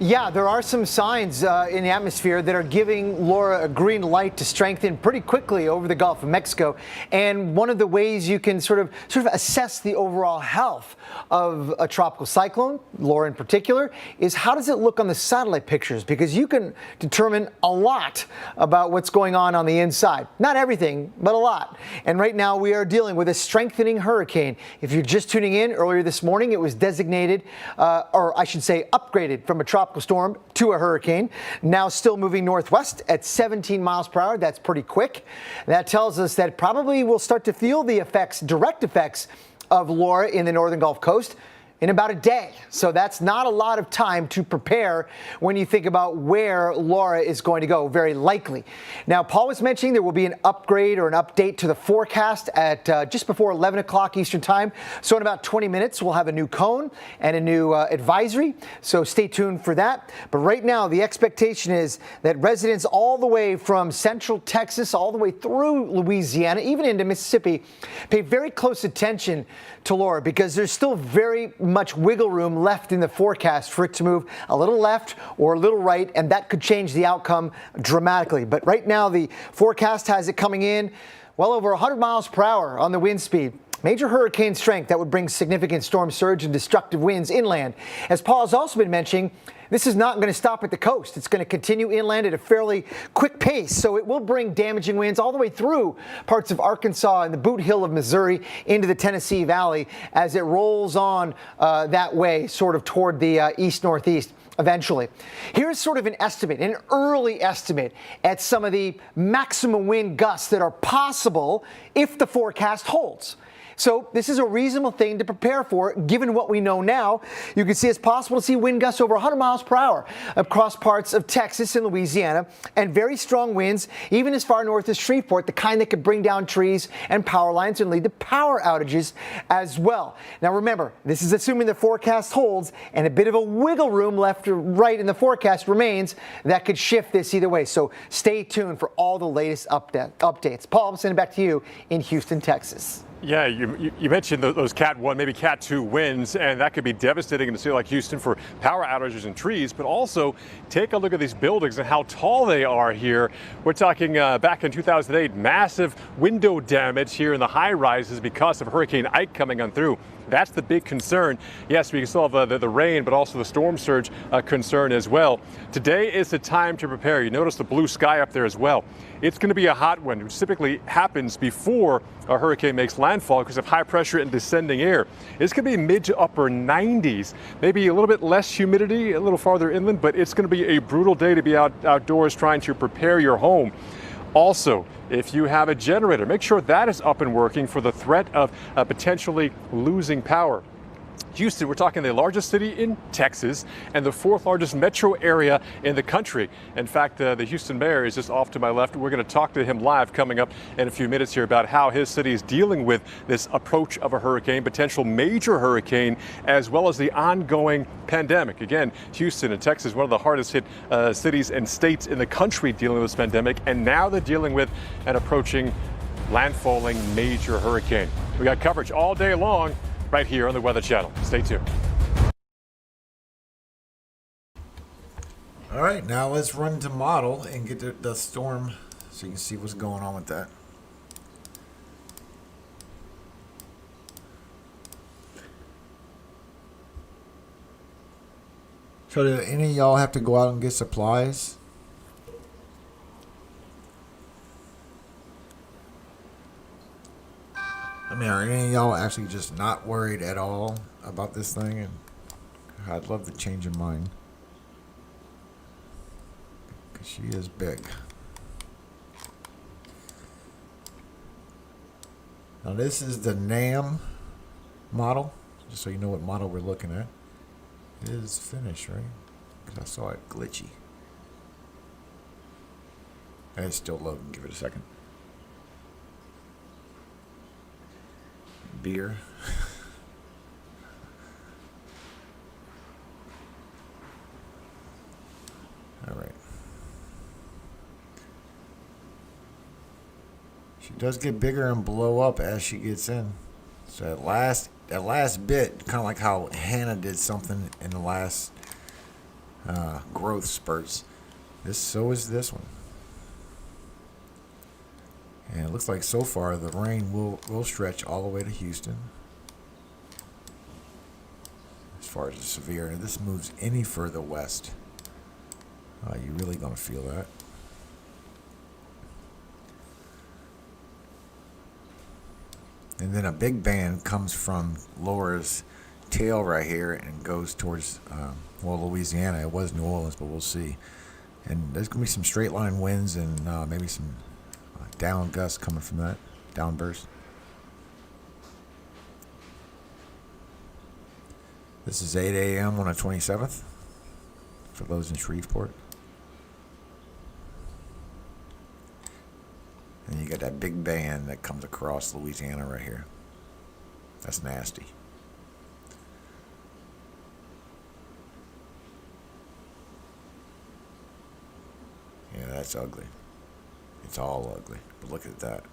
Yeah, there are some signs in the atmosphere that are giving Laura a green light to strengthen pretty quickly over the Gulf of Mexico. And one of the ways you can sort of assess the overall health of a tropical cyclone, Laura in particular, is how does it look on the satellite pictures? Because you can determine a lot about what's going on the inside. Not everything, but a lot. And right now we are dealing with a strengthening hurricane. If you're just tuning in, earlier this morning it was designated, or I should say upgraded from a tropical storm to a hurricane. Now still moving northwest at 17 miles per hour. That's pretty quick. That tells us that probably we'll start to feel the effects, direct effects of Laura in the northern Gulf Coast in about a day. So that's not a lot of time to prepare when you think about where Laura is going to go, very likely. Now, Paul was mentioning there will be an upgrade or an update to the forecast at just before 11 o'clock Eastern time. So in about 20 minutes, we'll have a new cone and a new advisory. So stay tuned for that. But right now, the expectation is that residents all the way from central Texas, all the way through Louisiana, even into Mississippi, pay very close attention to Laura, because there's still very much wiggle room left in the forecast for it to move a little left or a little right, and that could change the outcome dramatically. But right now, the forecast has it coming in well over 100 miles per hour on the wind speed. Major hurricane strength that would bring significant storm surge and destructive winds inland. As Paul has also been mentioning, this is not going to stop at the coast. It's going to continue inland at a fairly quick pace, so it will bring damaging winds all the way through parts of Arkansas and the Boot Hill of Missouri into the Tennessee Valley as it rolls on that way, sort of toward the east-northeast eventually. Here's sort of an estimate, an early estimate at some of the maximum wind gusts that are possible if the forecast holds. So this is a reasonable thing to prepare for, given what we know now. You can see it's possible to see wind gusts over 100 miles per hour across parts of Texas and Louisiana, and very strong winds, even as far north as Shreveport, the kind that could bring down trees and power lines and lead to power outages as well. Now remember, this is assuming the forecast holds, and a bit of a wiggle room left or right in the forecast remains that could shift this either way. So stay tuned for all the latest updates. Paul, I'm sending it back to you in Houston, Texas. Yeah, you mentioned those Cat 1, maybe Cat 2 winds, and that could be devastating in a city like Houston for power outages and trees, but also take a look at these buildings and how tall they are here. We're talking back in 2008, massive window damage here in the high rises because of Hurricane Ike coming on through. That's the big concern. Yes, we can still have the rain, but also the storm surge concern as well. Today is the time to prepare. You notice the blue sky up there as well. It's going to be a hot one, which typically happens before a hurricane makes landfall because of high pressure and descending air. It's going to be mid to upper 90s, maybe a little bit less humidity, a little farther inland, but it's going to be a brutal day to be outdoors trying to prepare your home. Also, if you have a generator, make sure that is up and working for the threat of potentially losing power. Houston, we're talking the largest city in Texas and the fourth largest metro area in the country. In fact, the Houston mayor is just off to my left. We're going to talk to him live coming up in a few minutes here about how his city is dealing with this approach of a hurricane, potential major hurricane, as well as the ongoing pandemic. Again, Houston and Texas, one of the hardest hit cities and states in the country dealing with this pandemic, and now they're dealing with an approaching landfalling major hurricane. We got coverage all day long right here on the Weather Channel. Stay tuned. All right, now let's run to model and get the storm so you can see what's going on with that. So do any of y'all have to go out and get supplies? I mean, are any of y'all actually just not worried at all about this thing? And I'd love to change your mind, because she is big. Now this is the NAM model, just so you know what model we're looking at. It is finished, right? Because I saw it glitchy. It's still loading. Give it a second. Beer. All right. She does get bigger and blow up as she gets in. So that last bit, kind of like how Hannah did something in the last growth spurts. So is this one. And it looks like so far the rain will stretch all the way to Houston. As far as the severe, and if this moves any further west, you're really going to feel that. And then a big band comes from Laura's tail right here and goes towards, Louisiana. It was New Orleans, but we'll see. And there's going to be some straight line winds and maybe some down gusts coming from that downburst. This is 8 a.m. on the 27th for those in Shreveport. And you got that big band that comes across Louisiana right here. That's nasty. Yeah, that's ugly. It's all ugly. But look at that.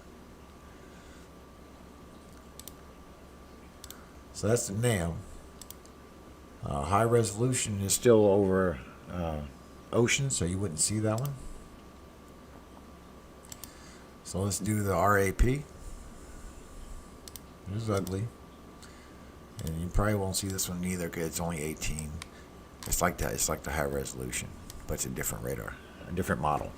So that's the NAM. High resolution is still over ocean, so you wouldn't see that one. So let's do the RAP. It is ugly. And you probably won't see this one either because it's only 18. It's like that. It's like the high resolution, but it's a different radar, a different model.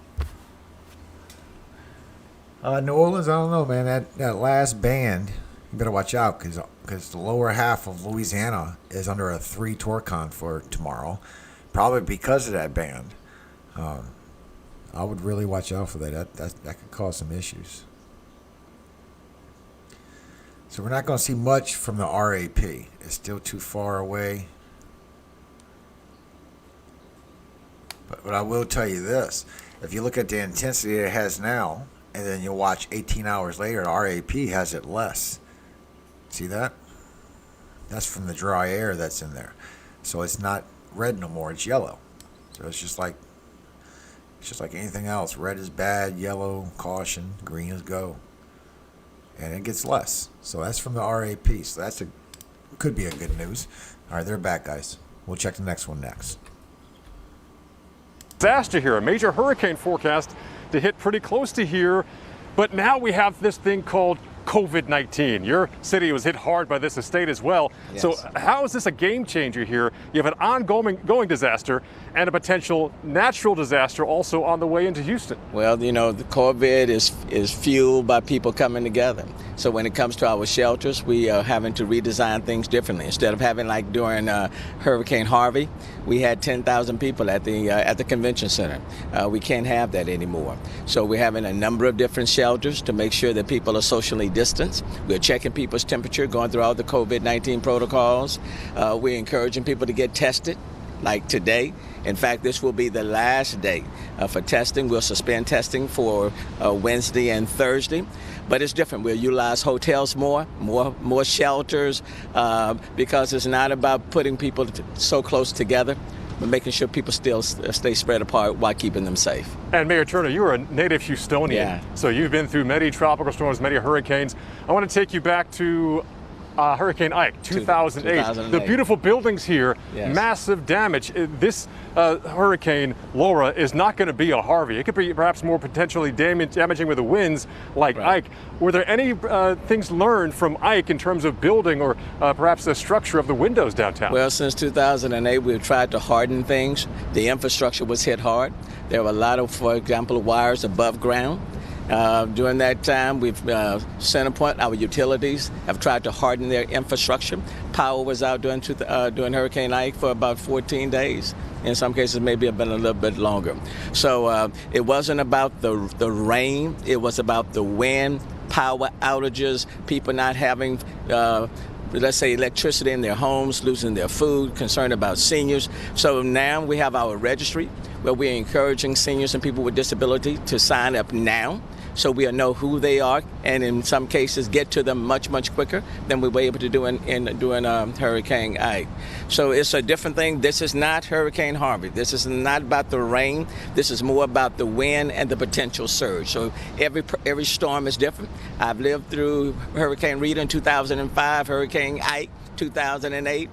New Orleans, I don't know, man. That last band, you better watch out because the lower half of Louisiana is under a 3 torcon for tomorrow, probably because of that band. I would really watch out for that. That could cause some issues. So we're not going to see much from the RAP. It's still too far away. But I will tell you this. If you look at the intensity it has now, and then you watch 18 hours later, the RAP has it less. See that? That's from the dry air that's in there. So it's not red no more, it's yellow. So it's just like anything else. Red is bad, yellow, caution, green is go. And it gets less. So that's from the RAP. So could be a good news. All right, they're back, guys. We'll check the next one next. Disaster here, a major hurricane forecast to hit pretty close to here. But now we have this thing called COVID-19. Your city was hit hard by this estate as well. Yes. So how is this a game changer here? You have an ongoing disaster and a potential natural disaster also on the way into Houston. Well, you know, the COVID is fueled by people coming together. So when it comes to our shelters, we are having to redesign things differently. Instead of having like during Hurricane Harvey, we had 10,000 people at the convention center. We can't have that anymore. So we're having a number of different shelters to make sure that people are socially distanced. We're checking people's temperature, going through all the COVID-19 protocols. We're encouraging people to get tested, like today. In fact, this will be the last day for testing. We'll suspend testing for Wednesday and Thursday. But it's different. We'll utilize hotels more shelters, because it's not about putting people so close together, but making sure people still stay spread apart while keeping them safe. And Mayor Turner, you are a native Houstonian. Yeah. So you've been through many tropical storms, many hurricanes. I want to take you back to Hurricane Ike, 2008. 2008. The beautiful buildings here, Yes. massive damage. This Hurricane Laura is not going to be a Harvey. It could be perhaps more potentially damaging with the winds like Right. Ike. Were there any things learned from Ike in terms of building or perhaps the structure of the windows downtown? Well, since 2008, we've tried to harden things. The infrastructure was hit hard. There were a lot of, for example, wires above ground. During that time, we've CenterPoint, our utilities, have tried to harden their infrastructure. Power was out during Hurricane Ike for about 14 days. In some cases, maybe it's been a little bit longer. So it wasn't about the rain. It was about the wind, power outages, people not having let's say electricity in their homes, losing their food, concerned about seniors. So now we have our registry where we're encouraging seniors and people with disability to sign up now, so we'll know who they are, and in some cases get to them much quicker than we were able to do during Hurricane Ike. So it's a different thing. This is not Hurricane Harvey. This is not about the rain. This is more about the wind and the potential surge. So every storm is different. I've lived through Hurricane Rita in 2005, Hurricane Ike 2008,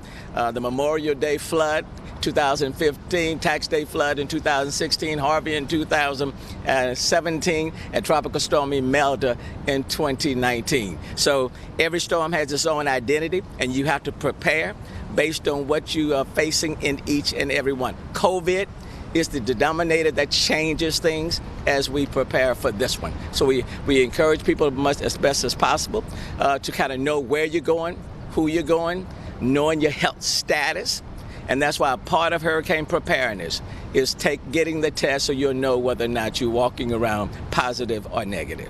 the Memorial Day flood 2015, Tax Day flood in 2016, Harvey in 2017, and Tropical Storm Imelda in 2019. So every storm has its own identity, and you have to prepare based on what you are facing in each and every one. COVID is the denominator that changes things as we prepare for this one. So we encourage people as best as possible to kind of know where you're going, who you're going, knowing your health status. And that's why part of hurricane preparedness is getting the test so you'll know whether or not you're walking around positive or negative.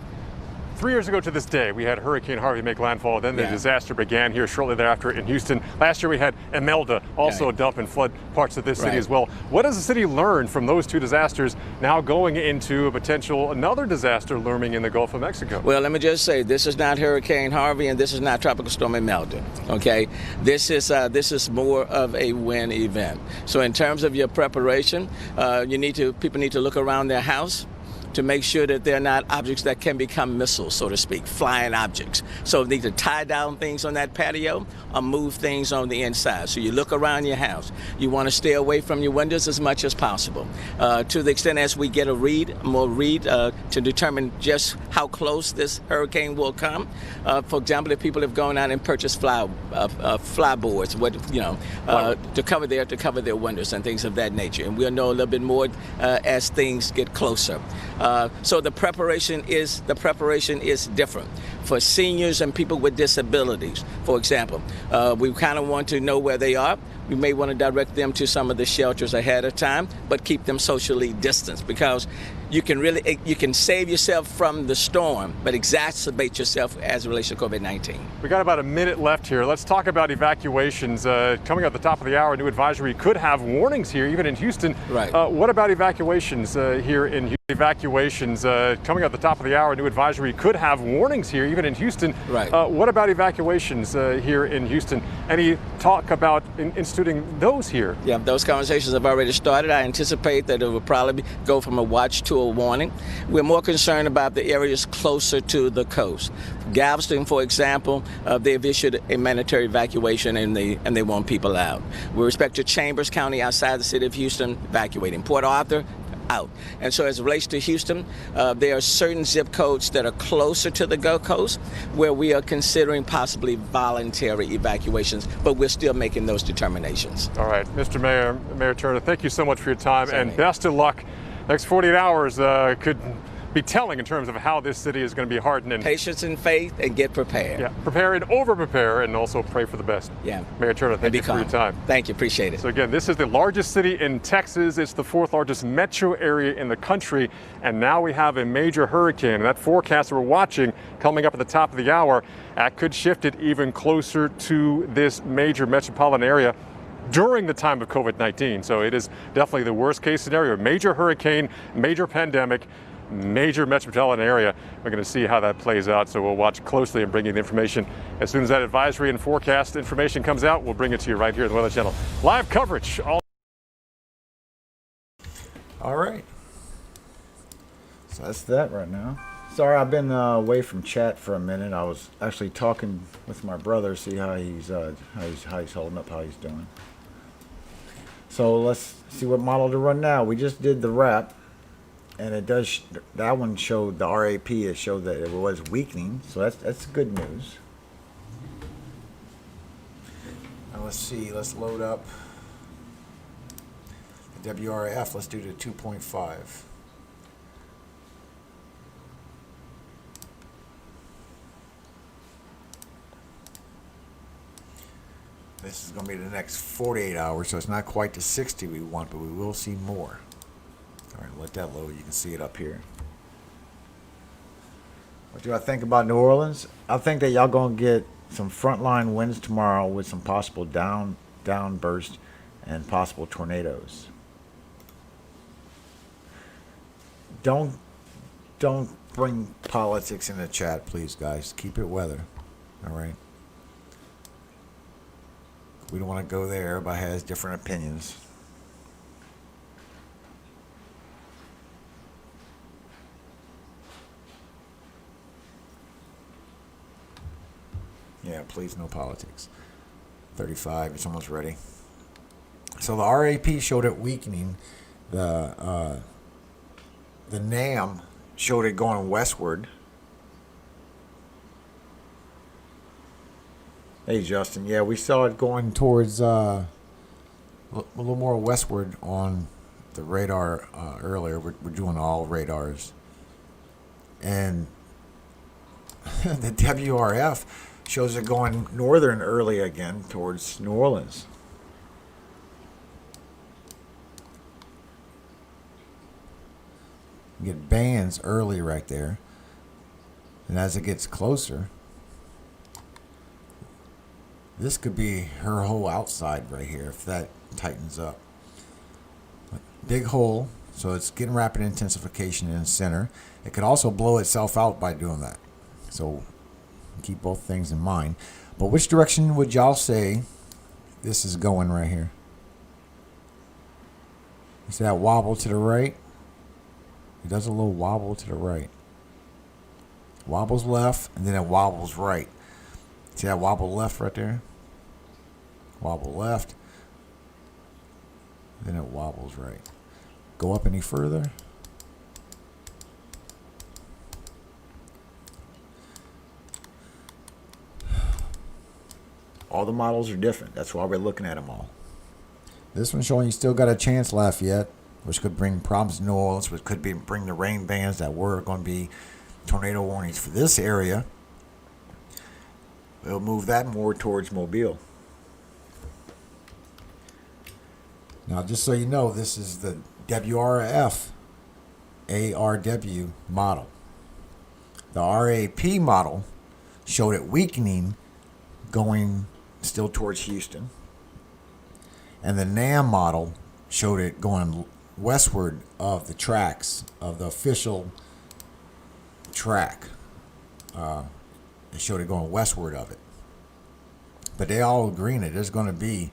3 years ago to this day, we had Hurricane Harvey make landfall. Then the disaster began here shortly thereafter in Houston. Last year we had Imelda also dump and flood parts of this city as well. What has the city learned from those two disasters now going into a potential another disaster looming in the Gulf of Mexico? Well, let me just say, this is not Hurricane Harvey and this is not Tropical Storm Imelda, okay? This is more of a win event. So in terms of your preparation, people need to look around their house to make sure that they're not objects that can become missiles, so to speak, flying objects. So they need to tie down things on that patio or move things on the inside. So you look around your house. You want to stay away from your windows as much as possible. To the extent as we get more read to determine just how close this hurricane will come. For example, if people have gone out and purchased fly boards, to cover their windows and things of that nature. And we'll know a little bit more as things get closer. So the preparation is different. For seniors and people with disabilities, for example, we kind of want to know where they are. We may want to direct them to some of the shelters ahead of time, but keep them socially distanced, because you can save yourself from the storm, but exacerbate yourself as it relates to COVID-19. We got about a minute left here. Let's talk about evacuations. Coming at the top of the hour, a new advisory could have warnings here, even in Houston. Right. What about evacuations here in Houston? Evacuations coming at the top of the hour, a new advisory could have warnings here, even in Houston. Right. What about evacuations here in Houston? Any talk about instituting those here? Yeah, those conversations have already started. I anticipate that it will probably go from a watch to a warning. We're more concerned about the areas closer to the coast. Galveston, for example, they've issued a mandatory evacuation and they want people out. With respect to Chambers County outside the city of Houston, evacuating. Port Arthur, out. And so as it relates to Houston, there are certain zip codes that are closer to the Gulf Coast where we are considering possibly voluntary evacuations, but we're still making those determinations. All right, Mr. Mayor Turner, thank you so much for your time, and best of luck. Next 48 hours could be telling in terms of how this city is going to be hardened. And patience and faith, and get prepared. Yeah, prepare and over-prepare, and also pray for the best. Yeah. Mayor Turner, thank you for your time. Thank you, appreciate it. So again, this is the largest city in Texas. It's the fourth largest metro area in the country, and now we have a major hurricane. And that forecast we're watching coming up at the top of the hour, that could shift it even closer to this major metropolitan area during the time of COVID-19. So it is definitely the worst case scenario. Major hurricane, major pandemic, major metropolitan area. We're going to see how that plays out, so we'll watch closely and bring you the information. As soon as that advisory and forecast information comes out, we'll bring it to you right here on the Weather Channel. Live coverage. All right. So that's that right now. Sorry, I've been away from chat for a minute. I was actually talking with my brother, see how he's holding up, how he's doing. So let's see what model to run now. We just did the wrap. And it does. That one showed the RAP. It showed that it was weakening, so that's good news. Now let's see. Let's load up the WRF. Let's do the 2.5. This is going to be the next 48 hours, so it's not quite the 60 we want, but we will see more. All right, let that load. You can see it up here. What do I think about New Orleans? I think that y'all gonna get some frontline winds tomorrow with some possible downburst and possible tornadoes. Don't bring politics in the chat, please, guys. Keep it weather. All right. We don't want to go there. Everybody has different opinions. Yeah, please, no politics. 35, it's almost ready. So the RAP showed it weakening. The NAM showed it going westward. Hey, Justin. Yeah, we saw it going towards a little more westward on the radar earlier. We're doing all radars. And the WRF shows it going northern early again towards New Orleans. You get bands early right there. And as it gets closer, this could be her whole outside right here if that tightens up. Big hole, so it's getting rapid intensification in the center. It could also blow itself out by doing that. So keep both things in mind. But which direction would y'all say this is going right here? You see that wobble to the right? It does a little wobble to the right. Wobbles left, and then it wobbles right. See that wobble left right there? Wobble left. Then it wobbles right. Go up any further. All the models are different. That's why we're looking at them all. This one's showing you still got a chance left yet, which could bring problems to New Orleans, which could bring the rain bands that were going to be tornado warnings for this area. We'll move that more towards Mobile. Now, just so you know, this is the WRF ARW model. The RAP model showed it weakening going still towards Houston. And the NAM model showed it going westward of the tracks of the official track. It showed it going westward of it. But they all agree that there's going to be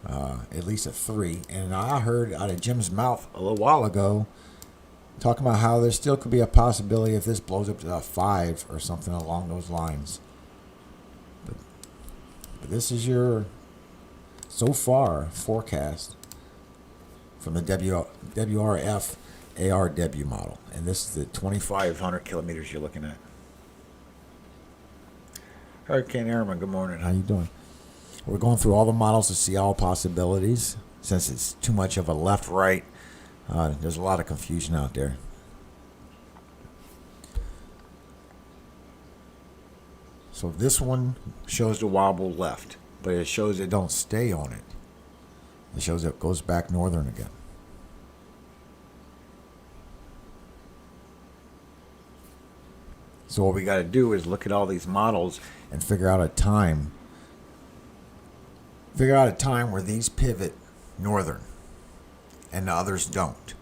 at least a 3. And I heard out of Jim's mouth a little while ago talking about how there still could be a possibility if this blows up to a 5 or something along those lines. But this is your so far forecast from the WRF ARW model. And this is the 2,500 kilometers you're looking at. Hurricane Airman, good morning. How you doing? We're going through all the models to see all possibilities. Since it's too much of a left-right, there's a lot of confusion out there. So this one shows the wobble left, but it shows it don't stay on it. It shows it goes back northern again. So what we got to do is look at all these models and figure out a time. Figure out a time where these pivot northern and the others don't.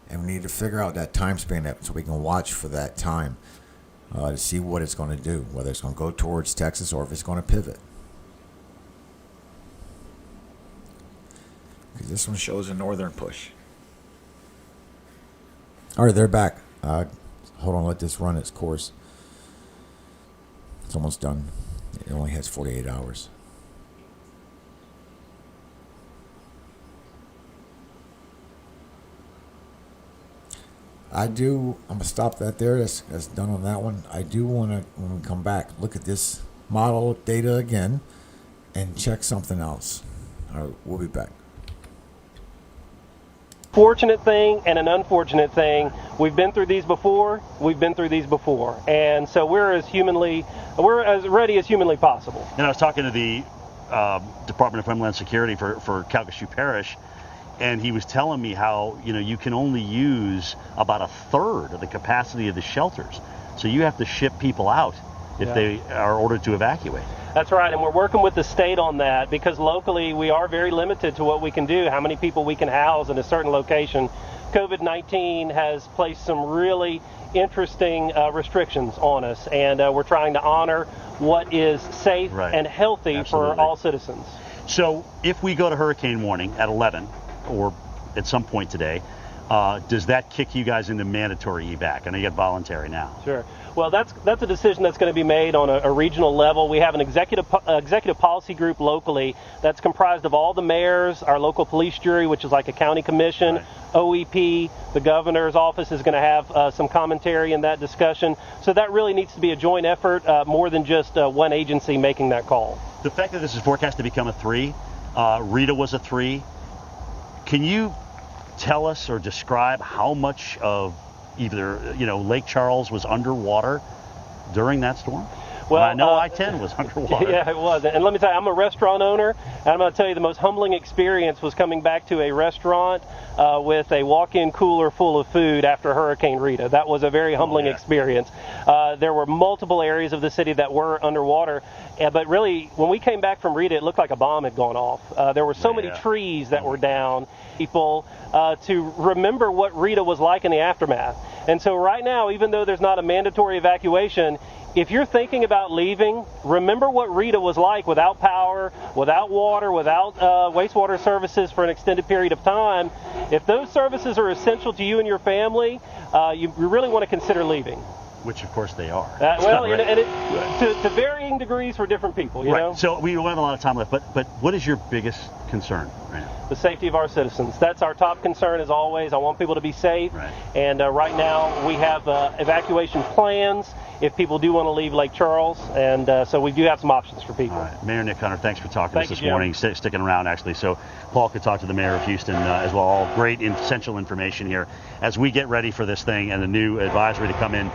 And we need to figure out that time span so we can watch for that time to see what it's going to do, whether it's going to go towards Texas or if it's going to pivot. Because this one shows a northern push. All right, they're back. Hold on, let this run its course. It's almost done. It only has 48 hours. I'm going to stop that there. That's done on that one. I do want to, when we come back, look at this model data again and check something else. All right, we'll be back. Fortunate thing and an unfortunate thing. We've been through these before. And so we're as ready as humanly possible. And I was talking to the Department of Homeland Security for Calcasieu Parish, and he was telling me how, you can only use about a third of the capacity of the shelters. So you have to ship people out if they are ordered to evacuate. That's right, and we're working with the state on that because locally we are very limited to what we can do, how many people we can house in a certain location. COVID-19 has placed some really interesting restrictions on us, and we're trying to honor what is safe and healthy for all citizens. So if we go to hurricane warning at 11 or at some point today, does that kick you guys into mandatory evac? I know you got voluntary now. Sure. Well, that's a decision that's going to be made on a regional level. We have an executive policy group locally that's comprised of all the mayors, our local police jury, which is like a county commission, OEP, the governor's office is going to have some commentary in that discussion. So that really needs to be a joint effort, more than just one agency making that call. The fact that this is forecast to become a 3, Rita was a 3. Can you tell us or describe how much of either Lake Charles was underwater during that storm? Well, I know I-10 was underwater. Yeah, it was. And let me tell you, I'm a restaurant owner, and I'm going to tell you the most humbling experience was coming back to a restaurant with a walk-in cooler full of food after Hurricane Rita. That was a very humbling experience. There were multiple areas of the city that were underwater, but really, when we came back from Rita, it looked like a bomb had gone off. There were so many trees that were down. People to remember what Rita was like in the aftermath. And so right now, even though there's not a mandatory evacuation, if you're thinking about leaving, remember what Rita was like without power, without water, without wastewater services for an extended period of time. If those services are essential to you and your family, you really want to consider leaving. Which, of course, they are. Well, right. and to varying degrees for different people, you know? So we don't have a lot of time left, but what is your biggest concern right now? The safety of our citizens. That's our top concern as always. I want people to be safe. Right. And right now we have evacuation plans if people do want to leave Lake Charles. And so we do have some options for people. All right. Mayor Nick Hunter, thanks for talking to us Thank this you, morning, sticking around actually. So Paul could talk to the mayor of Houston as well. All great essential information here as we get ready for this thing and the new advisory to come in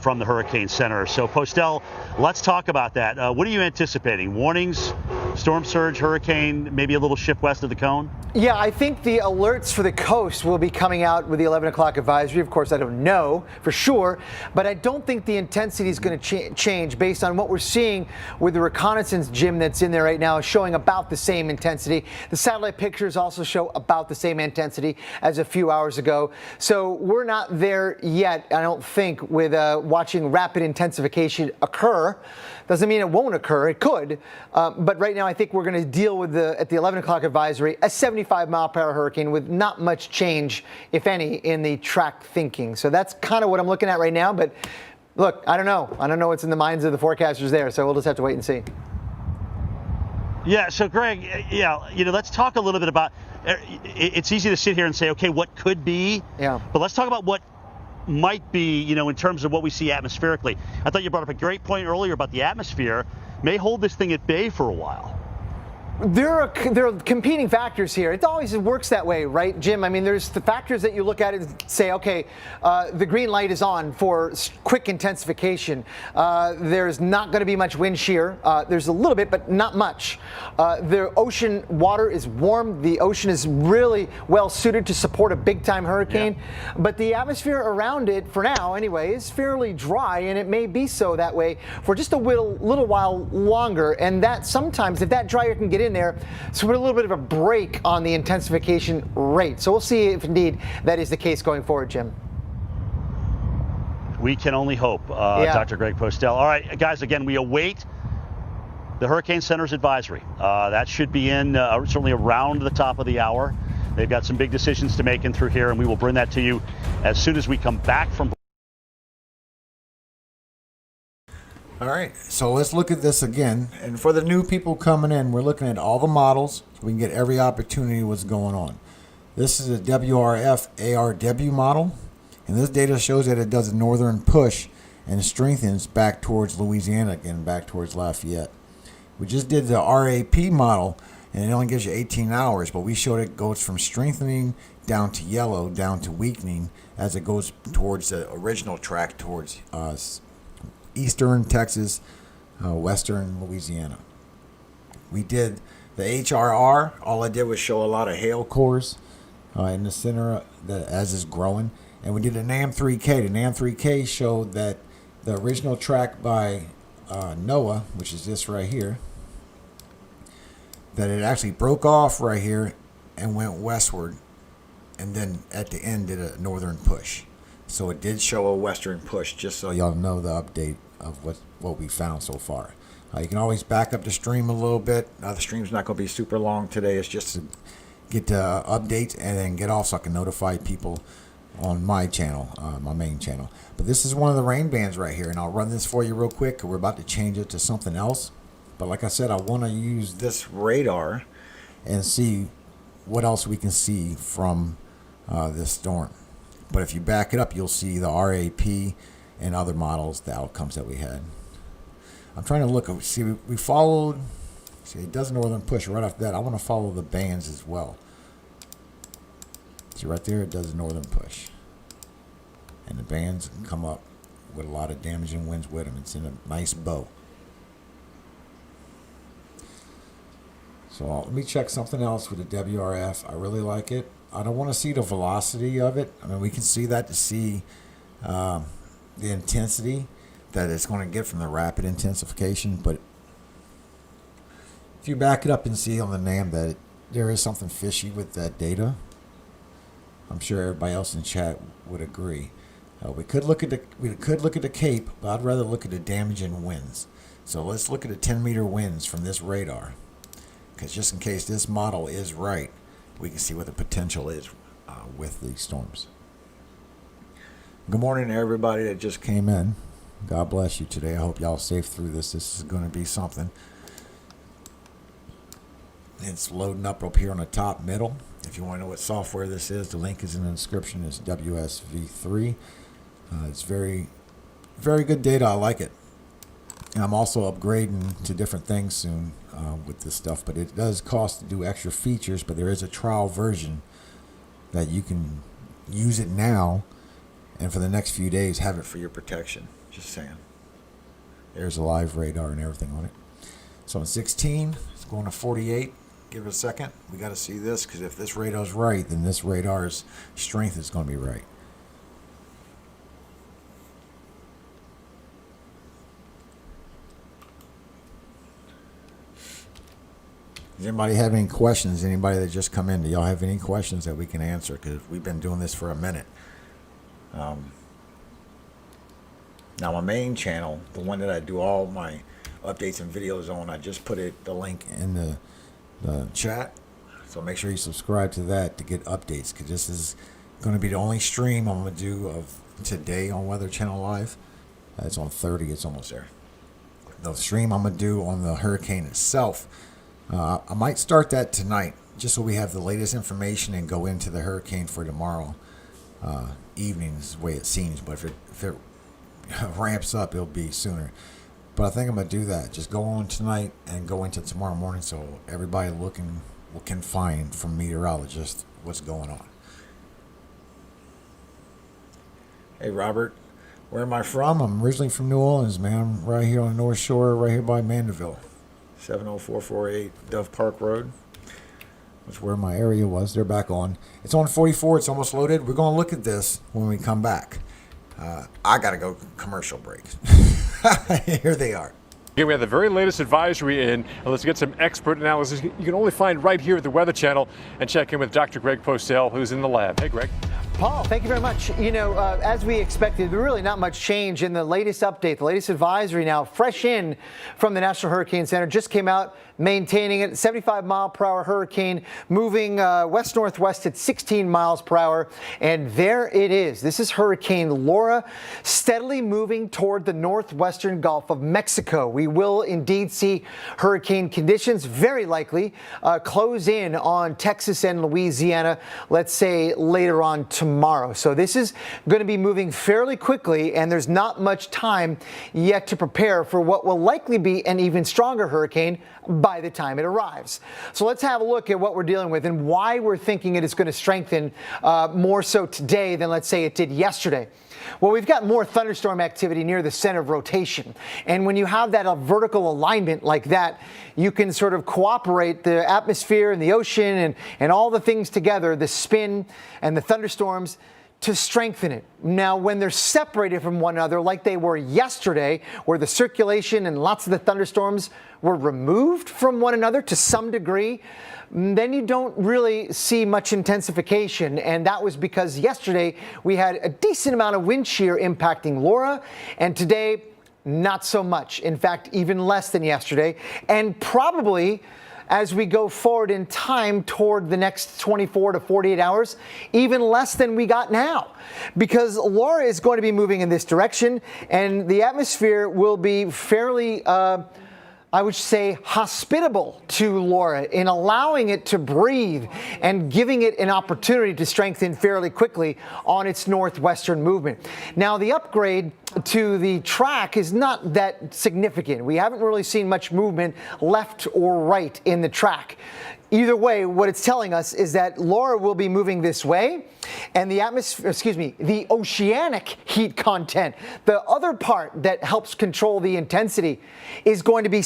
from the Hurricane Center. So Postel, let's talk about that. What are you anticipating? Warnings, storm surge, hurricane, maybe a little shift west of the cone? Yeah, I think the alerts for the coast will be coming out with the 11 o'clock advisory. Of course, I don't know for sure, but I don't think the intensity is going to change based on what we're seeing with the reconnaissance, Jim, that's in there right now, showing about the same intensity. The satellite pictures also show about the same intensity as a few hours ago. So we're not there yet, I don't think, with watching rapid intensification occur. Doesn't mean it won't occur. It could. But right now, I think we're going to deal with at the 11 o'clock advisory, a 75-mile-per-hour hurricane with not much change, if any, in the track thinking. So that's kind of what I'm looking at right now. But look, I don't know. I don't know what's in the minds of the forecasters there. So we'll just have to wait and see. Yeah. So, Greg, let's talk a little bit about. It's easy to sit here and say, okay, what could be? Yeah. But let's talk about what might be, in terms of what we see atmospherically. I thought you brought up a great point earlier about the atmosphere may hold this thing at bay for a while. There are competing factors here. It always works that way, right, Jim? I mean, there's the factors that you look at and say, okay, the green light is on for quick intensification. There's not going to be much wind shear. There's a little bit, but not much. The ocean water is warm. The ocean is really well suited to support a big-time hurricane. Yeah. But the atmosphere around it, for now anyway, is fairly dry, and it may be so that way for just a little while longer. And that sometimes, if that dry air can get in there, so we're a little bit of a break on the intensification rate. So we'll see if indeed that is the case going forward, Jim. We can only hope, Dr. Greg Postel. All right, guys, again, we await the Hurricane Center's advisory. That should be in certainly around the top of the hour. They've got some big decisions to make in through here, and we will bring that to you as soon as we come back from. All right, so let's look at this again. And for the new people coming in, we're looking at all the models so we can get every opportunity what's going on. This is a WRF ARW model, and this data shows that it does a northern push and strengthens back towards Louisiana again, back towards Lafayette. We just did the RAP model, and it only gives you 18 hours, but we showed it goes from strengthening down to yellow, down to weakening as it goes towards the original track towards eastern Texas, western Louisiana. We did the HRR. All I did was show a lot of hail cores in the center as it's growing. And we did a NAM3K. The NAM3K showed that the original track by NOAA, which is this right here, that it actually broke off right here and went westward, and then at the end did a northern push. So it did show a western push, just so y'all know the update of what we found so far. You can always back up the stream a little bit. The stream's not going to be super long today. It's just to get the updates and then get off so I can notify people on my channel, my main channel. But this is one of the rain bands right here, and I'll run this for you real quick. We're about to change it to something else. But like I said, I want to use this radar and see what else we can see from this storm. But if you back it up, you'll see the RAP and other models, the outcomes that we had. I'm trying to look, see, we followed, see, it does northern push right off that. I want to follow the bands as well. See right there, it does a northern push. And the bands come up with a lot of damaging winds with them. It's in a nice bow. So let me check something else with the WRF. I really like it. I don't want to see the velocity of it. I mean, we can see that to see the intensity that it's going to get from the rapid intensification. But if you back it up and see on the NAM that there is something fishy with that data, I'm sure everybody else in chat would agree. We could look at the Cape, but I'd rather look at the damaging winds. So let's look at the 10-meter winds from this radar, because just in case this model is right, we can see what the potential is with these storms. Good morning to everybody that just came in. God bless you today. I hope y'all safe through this. This is going to be something. It's loading up here on the top middle. If you want to know what software this is, the link is in the description. It's WSV3. It's very, very good data. I like it. And I'm also upgrading to different things soon with this stuff. But it does cost to do extra features. But there is a trial version that you can use it now. And for the next few days, have it for your protection. Just saying. There's a live radar and everything on it. So in 16, it's going to 48. Give it a second. We got to see this, because if this radar's right, then this radar's strength is going to be right. Does anybody have any questions? Anybody that just come in, do y'all have any questions that we can answer? Because we've been doing this for a minute. Now my main channel, the one that I do all my updates and videos on, I just put the link in the chat. So make sure you subscribe to that to get updates, because this is going to be the only stream I'm going to do of today on Weather Channel Live. It's on 30. It's almost there. The stream I'm going to do on the hurricane itself, I might start that tonight, just so we have the latest information and go into the hurricane for tomorrow evening, is the way it seems. But if it ramps up, it'll be sooner. But I think I'm going to do that. Just go on tonight and go into tomorrow morning, so everybody can find from meteorologists what's going on. Hey, Robert. Where am I from? I'm originally from New Orleans, man. I'm right here on the North Shore, right here by Mandeville. 70448 Dove Park Road. That's where my area was. They're back on. It's on 44. It's almost loaded. We're going to look at this when we come back. I got to go commercial break. Here they are. Again, we have the very latest advisory in, and let's get some expert analysis you can only find right here at the Weather Channel, and check in with Dr. Greg Postel, who's in the lab. Hey, Greg. Paul, thank you very much. You know, as we expected, really not much change in the latest update. The latest advisory now, fresh in from the National Hurricane Center, just came out, maintaining it. 75-mile-per-hour hurricane moving west-northwest at 16 miles per hour. And there it is. This is Hurricane Laura, steadily moving toward the northwestern Gulf of Mexico. We will indeed see hurricane conditions, very likely, close in on Texas and Louisiana, let's say later on tomorrow. So this is going to be moving fairly quickly, and there's not much time yet to prepare for what will likely be an even stronger hurricane by the time it arrives. So let's have a look at what we're dealing with and why we're thinking it is going to strengthen more so today than, let's say, it did yesterday. Well, we've got more thunderstorm activity near the center of rotation. And when you have that vertical alignment like that, you can sort of cooperate the atmosphere and the ocean and all the things together, the spin and the thunderstorms, to strengthen it. Now, when they're separated from one another like they were yesterday, where the circulation and lots of the thunderstorms were removed from one another to some degree, then you don't really see much intensification. And that was because yesterday we had a decent amount of wind shear impacting Laura, and today not so much. In fact, even less than yesterday. And probably as we go forward in time toward the next 24 to 48 hours, even less than we got now. Because Laura is going to be moving in this direction, and the atmosphere will be fairly, I would say, hospitable to Laura in allowing it to breathe and giving it an opportunity to strengthen fairly quickly on its northwestern movement. Now, the upgrade to the track is not that significant. We haven't really seen much movement left or right in the track. Either way, what it's telling us is that Laura will be moving this way, and the the oceanic heat content, the other part that helps control the intensity, is going to be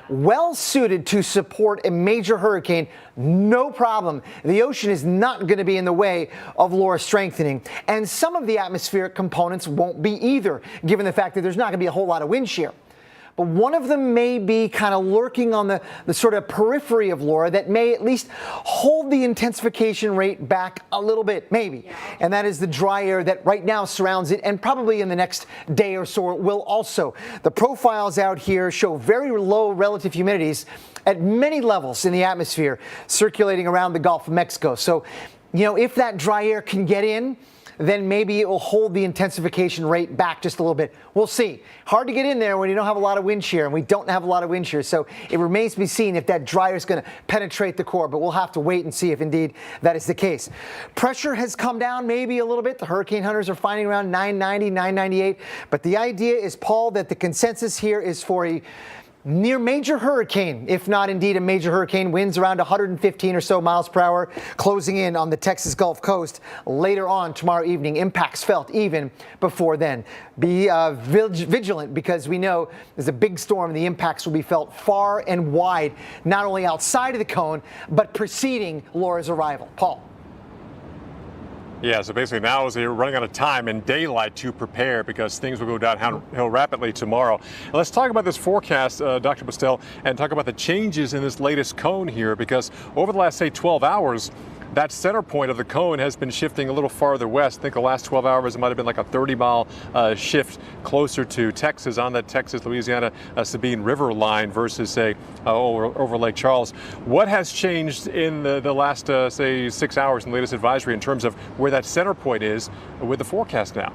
well suited to support a major hurricane. No problem. The ocean is not going to be in the way of Laura strengthening, and some of the atmospheric components won't be either, given the fact that there's not going to be a whole lot of wind shear. But one of them may be kind of lurking on the sort of periphery of Laura that may at least hold the intensification rate back a little bit, maybe. And that is the dry air that right now surrounds it, and probably in the next day or so will also. The profiles out here show very low relative humidities at many levels in the atmosphere circulating around the Gulf of Mexico. So, if that dry air can get in, then maybe it will hold the intensification rate back just a little bit. We'll see. Hard to get in there when you don't have a lot of wind shear, and we don't have a lot of wind shear. So it remains to be seen if that dry air is going to penetrate the core, but we'll have to wait and see if indeed that is the case. Pressure has come down maybe a little bit. The hurricane hunters are finding around 990, 998. But the idea is, Paul, that the consensus here is for a near major hurricane, if not indeed a major hurricane. Winds around 115 or so miles per hour, closing in on the Texas Gulf Coast later on tomorrow evening. Impacts felt even before then. Be vigilant, because we know there's a big storm. The impacts will be felt far and wide, not only outside of the cone, but preceding Laura's arrival. Paul. Yeah, so basically now is they're running out of time and daylight to prepare, because things will go downhill rapidly tomorrow. And let's talk about this forecast, Dr. Postel, and talk about the changes in this latest cone here, because over the last, say, 12 hours, that center point of the cone has been shifting a little farther west. I think the last 12 hours, it might have been like a 30-mile shift closer to Texas, on that Texas-Louisiana Sabine River line versus, say, over Lake Charles. What has changed in the last, say, 6 hours in the latest advisory in terms of where that center point is with the forecast now?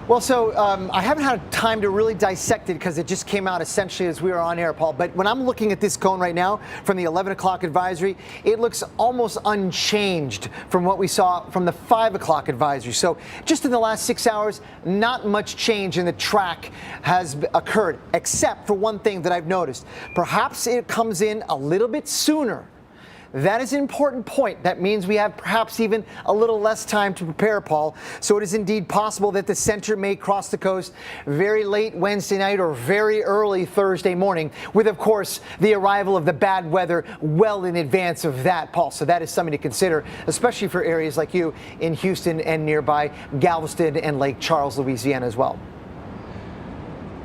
Well, so I haven't had time to really dissect it because it just came out essentially as we were on air, Paul. But when I'm looking at this cone right now from the 11 o'clock advisory, it looks almost unchanged from what we saw from the 5 o'clock advisory. So just in the last 6 hours, not much change in the track has occurred, except for one thing that I've noticed. Perhaps it comes in a little bit sooner. That is an important point. That means we have perhaps even a little less time to prepare, Paul. So it is indeed possible that the center may cross the coast very late Wednesday night or very early Thursday morning, with, of course, the arrival of the bad weather well in advance of that, Paul. So that is something to consider, especially for areas like you in Houston and nearby Galveston and Lake Charles, Louisiana as well.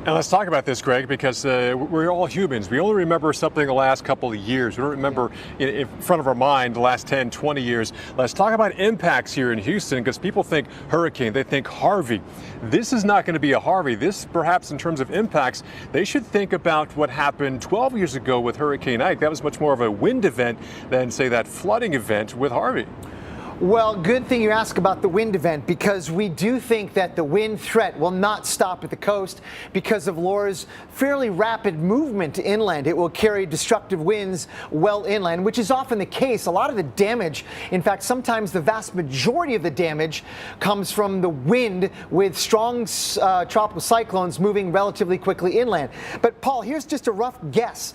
And let's talk about this, Greg, because we're all humans. We only remember something the last couple of years. We don't remember in front of our mind the last 10, 20 years. Let's talk about impacts here in Houston, because people think hurricane, they think Harvey. This is not going to be a Harvey. This, perhaps in terms of impacts, they should think about what happened 12 years ago with Hurricane Ike. That was much more of a wind event than, say, that flooding event with Harvey. Well, good thing you ask about the wind event, because we do think that the wind threat will not stop at the coast because of Laura's fairly rapid movement inland. It will carry destructive winds well inland, which is often the case. A lot of the damage, in fact, sometimes the vast majority of the damage, comes from the wind with strong tropical cyclones moving relatively quickly inland. But Paul, here's just a rough guess.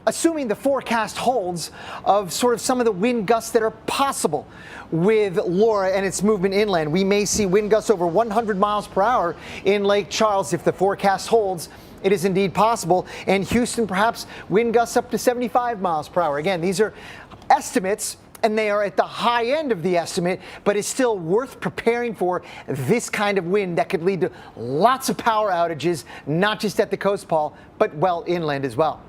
Assuming the forecast holds, of sort of some of the wind gusts that are possible with Laura and its movement inland. We may see wind gusts over 100 miles per hour in Lake Charles if the forecast holds. It is indeed possible. And Houston, perhaps wind gusts up to 75 miles per hour. Again, these are estimates, and they are at the high end of the estimate, but it's still worth preparing for this kind of wind that could lead to lots of power outages, not just at the coast, Paul, but well inland as well.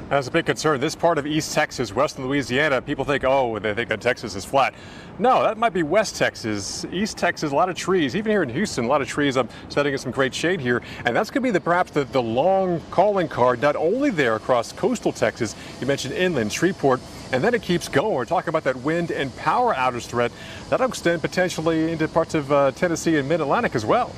That's a big concern. This part of East Texas, western Louisiana, people think, oh, they think that Texas is flat. No, that might be West Texas. East Texas, a lot of trees. Even here in Houston, a lot of trees. I'm setting in some great shade here. And that's going to be perhaps the long calling card, not only there across coastal Texas. You mentioned inland, Shreveport, and then it keeps going. We're talking about that wind and power outage threat. That'll extend potentially into parts of Tennessee and Mid-Atlantic as well.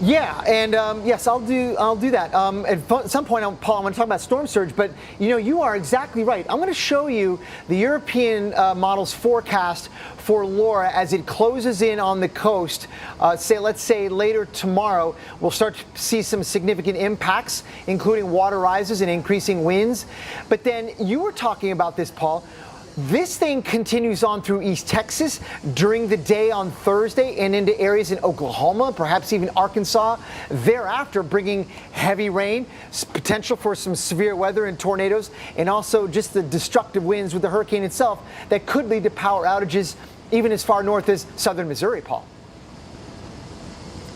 Yeah, and yes, I'll do that. At some point, Paul, I'm going to talk about storm surge, but you are exactly right. I'm going to show you the European model's forecast for Laura as it closes in on the coast. Let's say later tomorrow, we'll start to see some significant impacts, including water rises and increasing winds. But then you were talking about this, Paul. This thing continues on through East Texas during the day on Thursday and into areas in Oklahoma, perhaps even Arkansas. Thereafter, bringing heavy rain, potential for some severe weather and tornadoes, and also just the destructive winds with the hurricane itself that could lead to power outages even as far north as southern Missouri, Paul.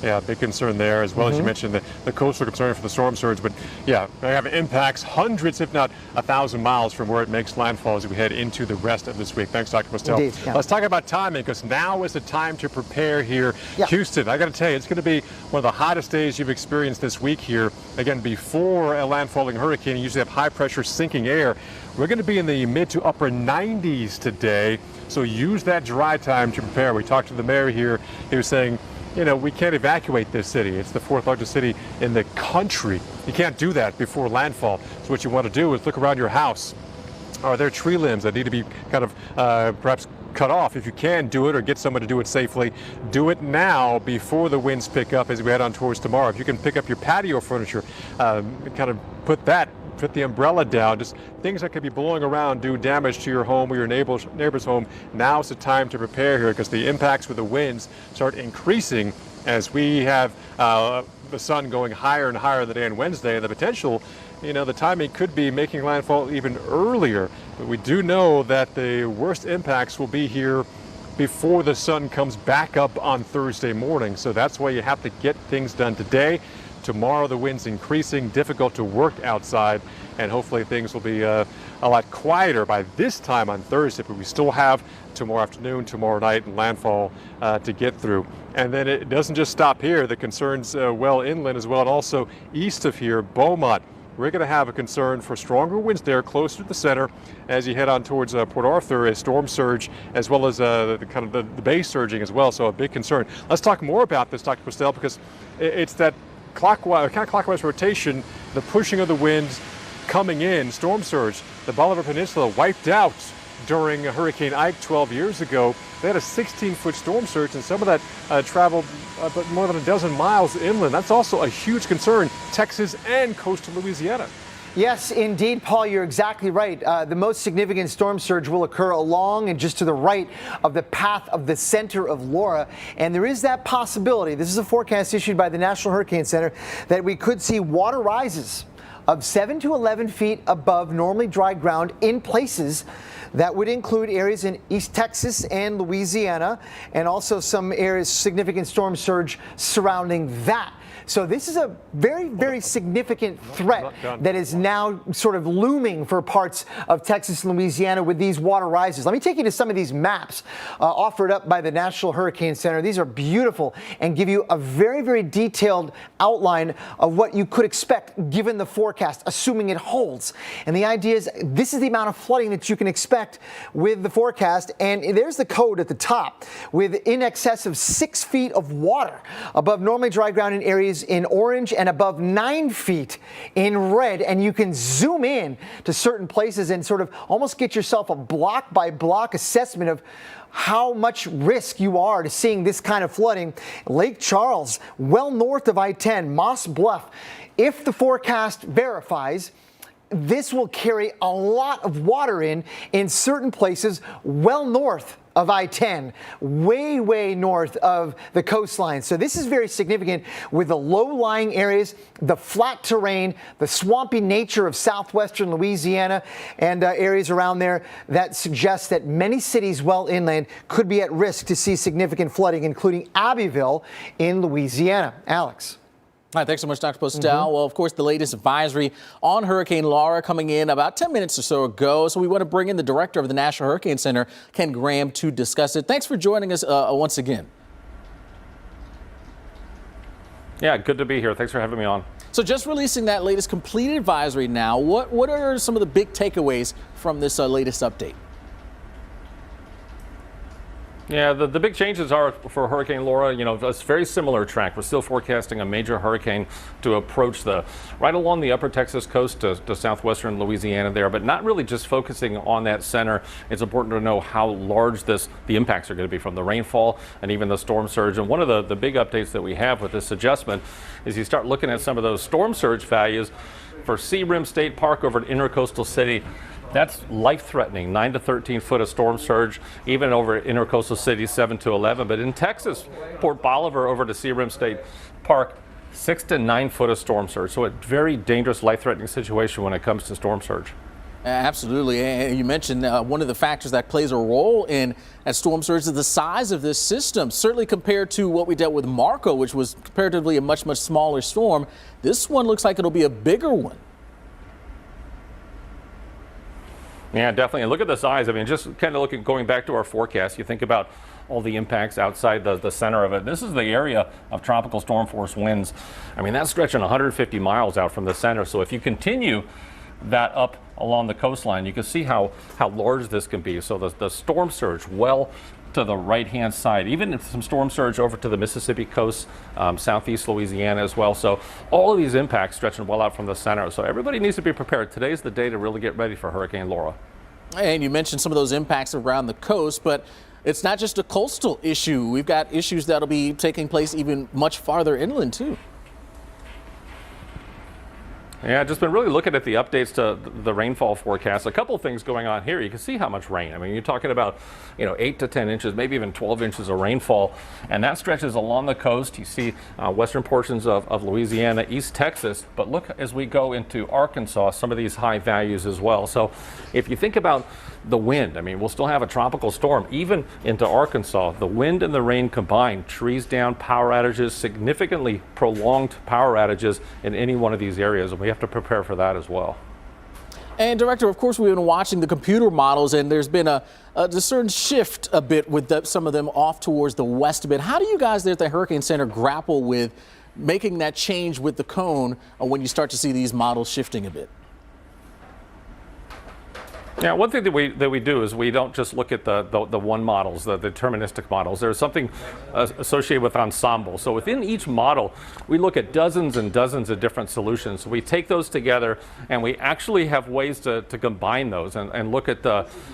Yeah, big concern there, as well as you mentioned the coastal concern for the storm surge. But yeah, they have impacts hundreds, if not 1,000 miles from where it makes landfall as we head into the rest of this week. Thanks, Dr. Postel. Indeed, yeah. Let's talk about timing, because now is the time to prepare here. Yeah. Houston, I got to tell you, it's going to be one of the hottest days you've experienced this week here. Again, before a landfalling hurricane, you usually have high pressure sinking air. We're going to be in the mid to upper 90s today, so use that dry time to prepare. We talked to the mayor here. He was saying, we can't evacuate this city. It's the 4th largest city in the country. You can't do that before landfall. So what you want to do is look around your house. Are there tree limbs that need to be kind of perhaps cut off? If you can, do it, or get someone to do it safely. Do it now before the winds pick up as we head on towards tomorrow. If you can pick up your patio furniture, kind of put the umbrella down, just things that could be blowing around, do damage to your home or your neighbor's home. Now's the time to prepare here, because the impacts with the winds start increasing as we have the sun going higher and higher the day on Wednesday, and the potential, the timing could be making landfall even earlier. But we do know that the worst impacts will be here before the sun comes back up on Thursday morning. So that's why you have to get things done today. Tomorrow the wind's increasing, difficult to work outside, and hopefully things will be a lot quieter by this time on Thursday, but we still have tomorrow afternoon, tomorrow night, and landfall to get through. And then it doesn't just stop here. The concerns well inland as well, and also east of here, Beaumont. We're going to have a concern for stronger winds there closer to the center as you head on towards Port Arthur, a storm surge, as well as the bay surging as well. So a big concern. Let's talk more about this, Dr. Postel, because it's that clockwise rotation, the pushing of the winds coming in, storm surge. The Bolivar Peninsula wiped out during Hurricane Ike 12 years ago. They had a 16-foot storm surge, and some of that traveled but more than a dozen miles inland. That's also a huge concern, Texas and coastal Louisiana. Yes, indeed, Paul, you're exactly right. The most significant storm surge will occur along and just to the right of the path of the center of Laura. And there is that possibility, this is a forecast issued by the National Hurricane Center, that we could see water rises of 7 to 11 feet above normally dry ground in places that would include areas in East Texas and Louisiana, and also some areas, significant storm surge surrounding that. So this is a very, very significant threat that is now sort of looming for parts of Texas and Louisiana with these water rises. Let me take you to some of these maps offered up by the National Hurricane Center. These are beautiful and give you a very, very detailed outline of what you could expect given the forecast, assuming it holds. And the idea is this is the amount of flooding that you can expect with the forecast. And there's the code at the top with in excess of 6 feet of water above normally dry ground in areas in orange and above 9 feet in red. And you can zoom in to certain places and sort of almost get yourself a block by block assessment of how much risk you are to seeing this kind of flooding. Lake Charles, well north of I-10, Moss Bluff. If the forecast verifies, this will carry a lot of water in certain places well north of I-10, way, way north of the coastline. So this is very significant with the low-lying areas, the flat terrain, the swampy nature of southwestern Louisiana and areas around there that suggests that many cities well inland could be at risk to see significant flooding, including Abbeville in Louisiana. Alex. All right, thanks so much, Dr. Postel. Well, of course, the latest advisory on Hurricane Laura coming in about 10 minutes or so ago. So we want to bring in the director of the National Hurricane Center, Ken Graham, to discuss it. Thanks for joining us once again. Yeah, good to be here. Thanks for having me on. So just releasing that latest completed advisory now, what are some of the big takeaways from this latest update? Yeah, the big changes are for Hurricane Laura, you know, it's very similar track. We're still forecasting a major hurricane to approach right along the upper Texas coast to southwestern Louisiana there, but not really just focusing on that center. It's important to know how large the impacts are going to be from the rainfall and even the storm surge. And one of the big updates that we have with this adjustment is you start looking at some of those storm surge values for Sea Rim State Park over at Intercoastal City. That's life-threatening, 9 to 13 foot of storm surge, even over Intercoastal City, 7 to 11. But in Texas, Port Bolivar over to Sea Rim State Park, 6 to 9 foot of storm surge. So a very dangerous, life-threatening situation when it comes to storm surge. Absolutely. And you mentioned one of the factors that plays a role in that storm surge is the size of this system. Certainly compared to what we dealt with Marco, which was comparatively a much smaller storm, this one looks like it'll be a bigger one. Yeah, definitely. And look at the size. I mean, just kind of going back to our forecast, you think about all the impacts outside the center of it. This is the area of tropical storm force winds. I mean, that's stretching 150 miles out from the center. So if you continue that up along the coastline, you can see how large this can be. So the storm surge well to the right-hand side, even some storm surge over to the Mississippi coast, southeast Louisiana as well. So all of these impacts stretching well out from the center. So everybody needs to be prepared. Today's the day to really get ready for Hurricane Laura. And you mentioned some of those impacts around the coast, but it's not just a coastal issue. We've got issues that'll be taking place even much farther inland too. Yeah, just been really looking at the updates to the rainfall forecast. A couple of things going on here. You can see how much rain. I mean, you're talking about, 8 to 10 inches, maybe even 12 inches of rainfall. And that stretches along the coast. You see western portions of Louisiana, East Texas. But look, as we go into Arkansas, some of these high values as well. So if you think about the wind, I mean, we'll still have a tropical storm, even into Arkansas. The wind and the rain combined, trees down, power outages, significantly prolonged power outages in any one of these areas. And we have to prepare for that as well. And Director, of course, we've been watching the computer models, and there's been a certain shift a bit with some of them off towards the west a bit. How do you guys there at the Hurricane Center grapple with making that change with the cone when you start to see these models shifting a bit? Yeah, one thing that we do is we don't just look at the one models, the deterministic models. There's something associated with ensemble. So within each model, we look at dozens and dozens of different solutions. So we take those together, and we actually have ways to combine those and look at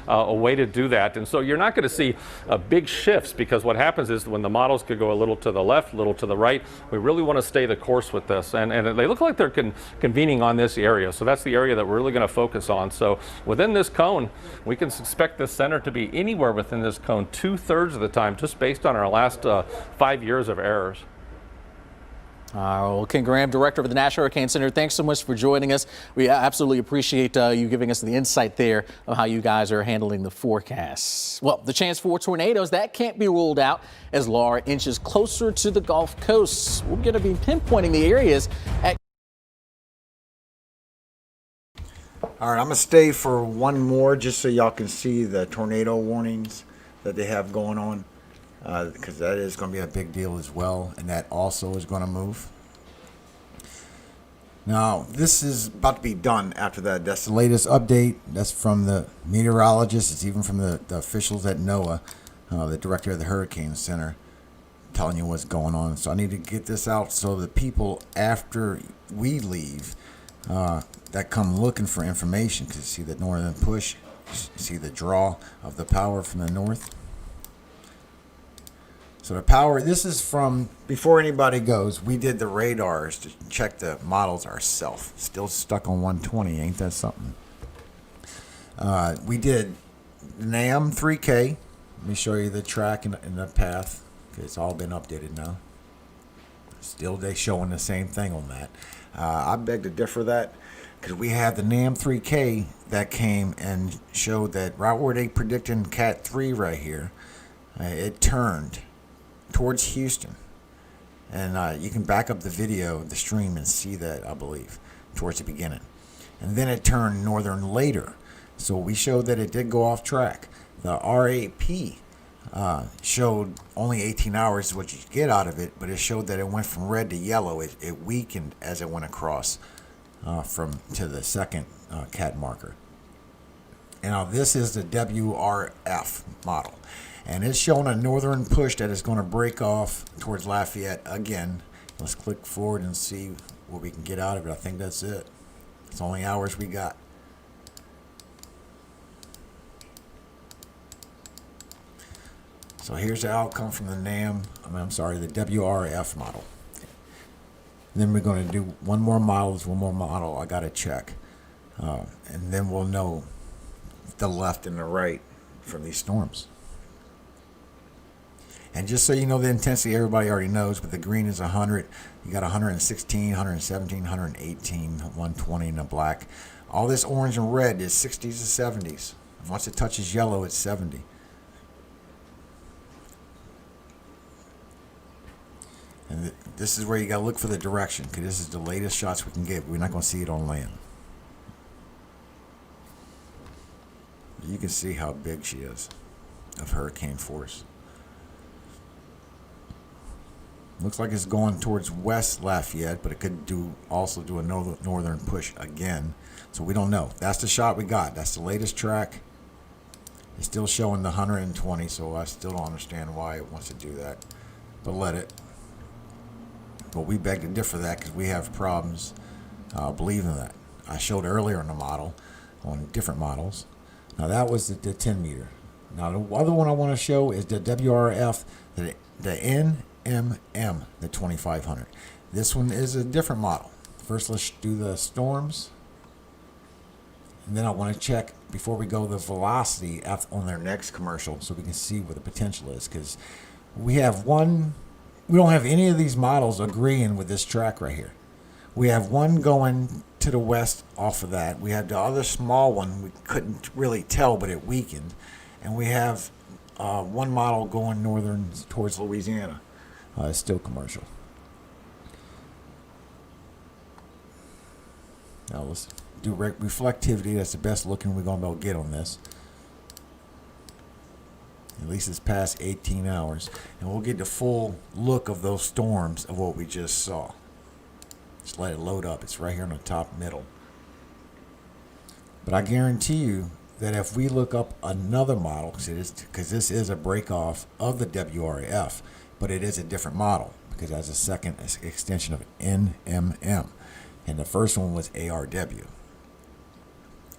a way to do that. And so you're not going to see big shifts, because what happens is when the models could go a little to the left, a little to the right, we really want to stay the course with this. And they look like they're convening on this area. So that's the area that we're really going to focus on. So within this cone, we can expect the center to be anywhere within this cone 2/3 of the time, just based on our last 5 years of errors. Well, Ken Graham, Director of the National Hurricane Center, thanks so much for joining us. We absolutely appreciate you giving us the insight there of how you guys are handling the forecasts. Well, the chance for tornadoes, that can't be ruled out as Laura inches closer to the Gulf Coast. We're going to be pinpointing the areas at All right, I'm going to stay for one more just so y'all can see the tornado warnings that they have going on, because that is going to be a big deal as well, and that also is going to move. Now, this is about to be done after that. That's the latest update. That's from the meteorologist. It's even from the officials at NOAA, the director of the Hurricane Center, telling you what's going on. So I need to get this out so the people after we leave that come looking for information, because you see the northern push, you see the draw of the power from the north. So the power, this is from before anybody goes, we did the radars to check the models ourselves. Still stuck on 120, ain't that something? We did NAM 3K. Let me show you the track and the path. It's all been updated now. Still they showing the same thing on that. I beg to differ that, because we have the NAM 3K that came and showed that right where they predicting Cat 3 right here, it turned towards Houston. And you can back up the video, the stream, and see that, I believe, towards the beginning. And then it turned northern later. So we showed that it did go off track. The RAP showed only 18 hours is what you get out of it, but it showed that it went from red to yellow. It weakened as it went across from to the second cat marker. And now this is the WRF model. And it's showing a northern push that is going to break off towards Lafayette again. Let's click forward and see what we can get out of it. I think that's it. It's the only hours we got. So here's the outcome from the the WRF model. Then we're going to do one more model I got to check. And then we'll know the left and the right from these storms. And just so you know the intensity, everybody already knows, but the green is 100. You got 116, 117, 118, 120 in the black. All this orange and red is 60s to 70s. Once it touches yellow, it's 70. And this is where you got to look for the direction, because this is the latest shots we can get. We're not going to see it on land. You can see how big she is of hurricane force. Looks like it's going towards West Lafayette, but it could also do a northern push again. So we don't know. That's the shot we got. That's the latest track. It's still showing the 120, so I still don't understand why it wants to do that. But let it. But we beg to differ that because we have problems believing that. I showed earlier in the model, on different models. Now that was the 10 meter. Now the other one I want to show is the WRF, the NMM, the 2500. This one is a different model. First, let's do the storms. And then I want to check, before we go, the velocity on their next commercial so we can see what the potential is. Because we don't have any of these models agreeing with this track right here. We have one going to the west off of that. We had the other small one we couldn't really tell, but it weakened. And we have one model going northern towards Louisiana. It's still commercial. Now let's do reflectivity. That's the best looking we're going to be able to get on this. At least it's past 18 hours. And we'll get the full look of those storms of what we just saw. Just let it load up. It's right here in the top middle. But I guarantee you that if we look up another model, because this is a break off of the WRF, but it is a different model because it has a second extension of NMM. And the first one was ARW.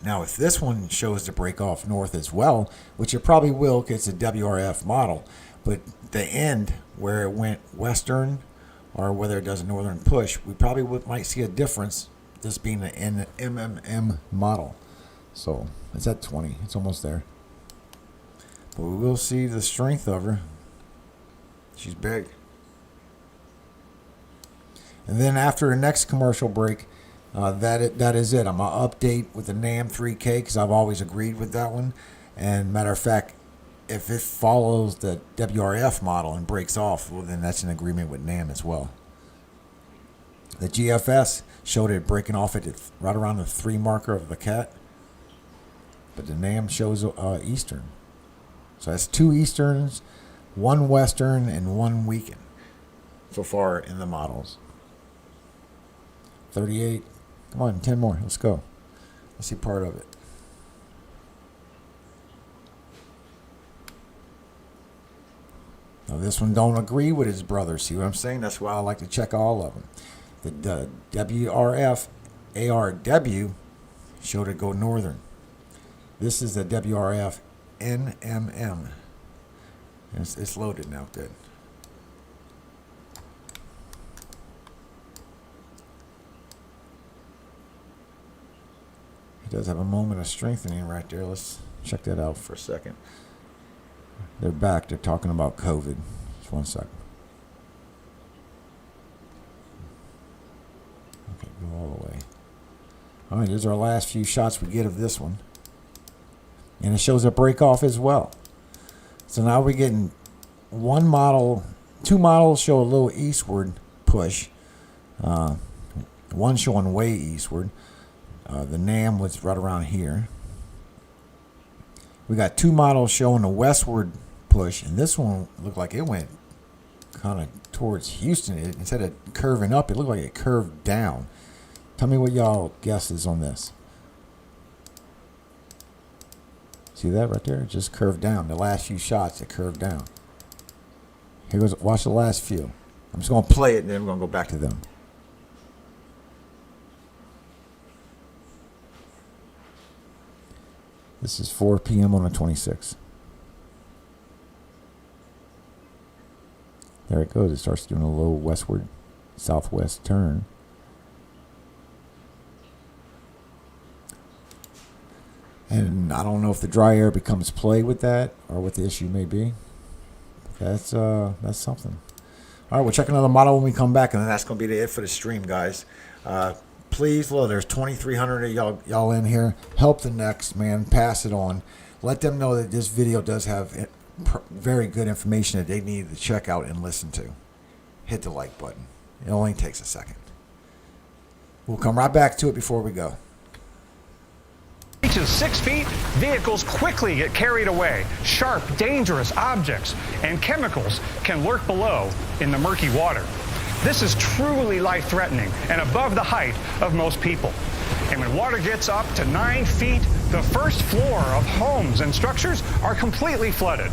Now, if this one shows to break off north as well, which it probably will because it's a WRF model, but the end where it went western or whether it does a northern push, we probably might see a difference, this being an NMM model. So it's at 20. It's almost there. But we will see the strength of her. She's big. And then after the next commercial break, that is it. I'm going to update with the NAM 3K because I've always agreed with that one. And matter of fact, if it follows the WRF model and breaks off, well, then that's an agreement with NAM as well. The GFS showed it breaking off at right around the 3 marker of the cat. But the NAM shows eastern. So that's 2 easterns, 1 western, and 1 weekend so far in the models. 38. Come on, 10 more. Let's go. Let's see part of it. Now this one don't agree with his brother. See what I'm saying? That's why I like to check all of them. The WRF ARW showed it go northern. This is the WRF NMM. It's loaded now. Good. It does have a moment of strengthening right there. Let's check that out for a second. They're back. They're talking about COVID. Just 1 second. Okay, go all the way. All right, here's our last few shots we get of this one. And it shows a break off as well. So now we're getting 1 model, 2 models show a little eastward push. One showing way eastward. The NAM was right around here. We got 2 models showing a westward push, and this one looked like it went kind of towards Houston. Instead of curving up, it looked like it curved down. Tell me what y'all guess is on this. See that right there? It just curved down. The last few shots, it curved down. Here goes. Watch the last few. I'm just going to play it, and then we're going to go back to them. This is 4 p.m. on the 26th. There it goes. It starts doing a low westward, southwest turn. And I don't know if the dry air becomes play with that or what the issue may be. That's something. All right, we'll check another model when we come back, and then that's going to be it for the stream, guys. Please, look, there's 2,300 of y'all in here. Help the next, man. Pass it on. Let them know that this video does have very good information that they need to check out and listen to. Hit the like button. It only takes a second. We'll come right back to it before we go. Reaches 6 feet, vehicles quickly get carried away. Sharp, dangerous objects and chemicals can lurk below in the murky water. This is truly life-threatening and above the height of most people. And when water gets up to 9 feet, the first floor of homes and structures are completely flooded.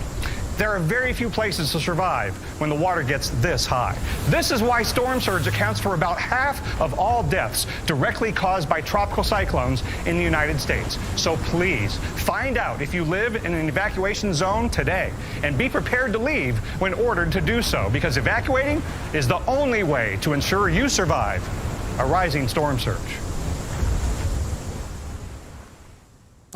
There are very few places to survive when the water gets this high. This is why storm surge accounts for about half of all deaths directly caused by tropical cyclones in the United States. So please, find out if you live in an evacuation zone today and be prepared to leave when ordered to do so, because evacuating is the only way to ensure you survive a rising storm surge.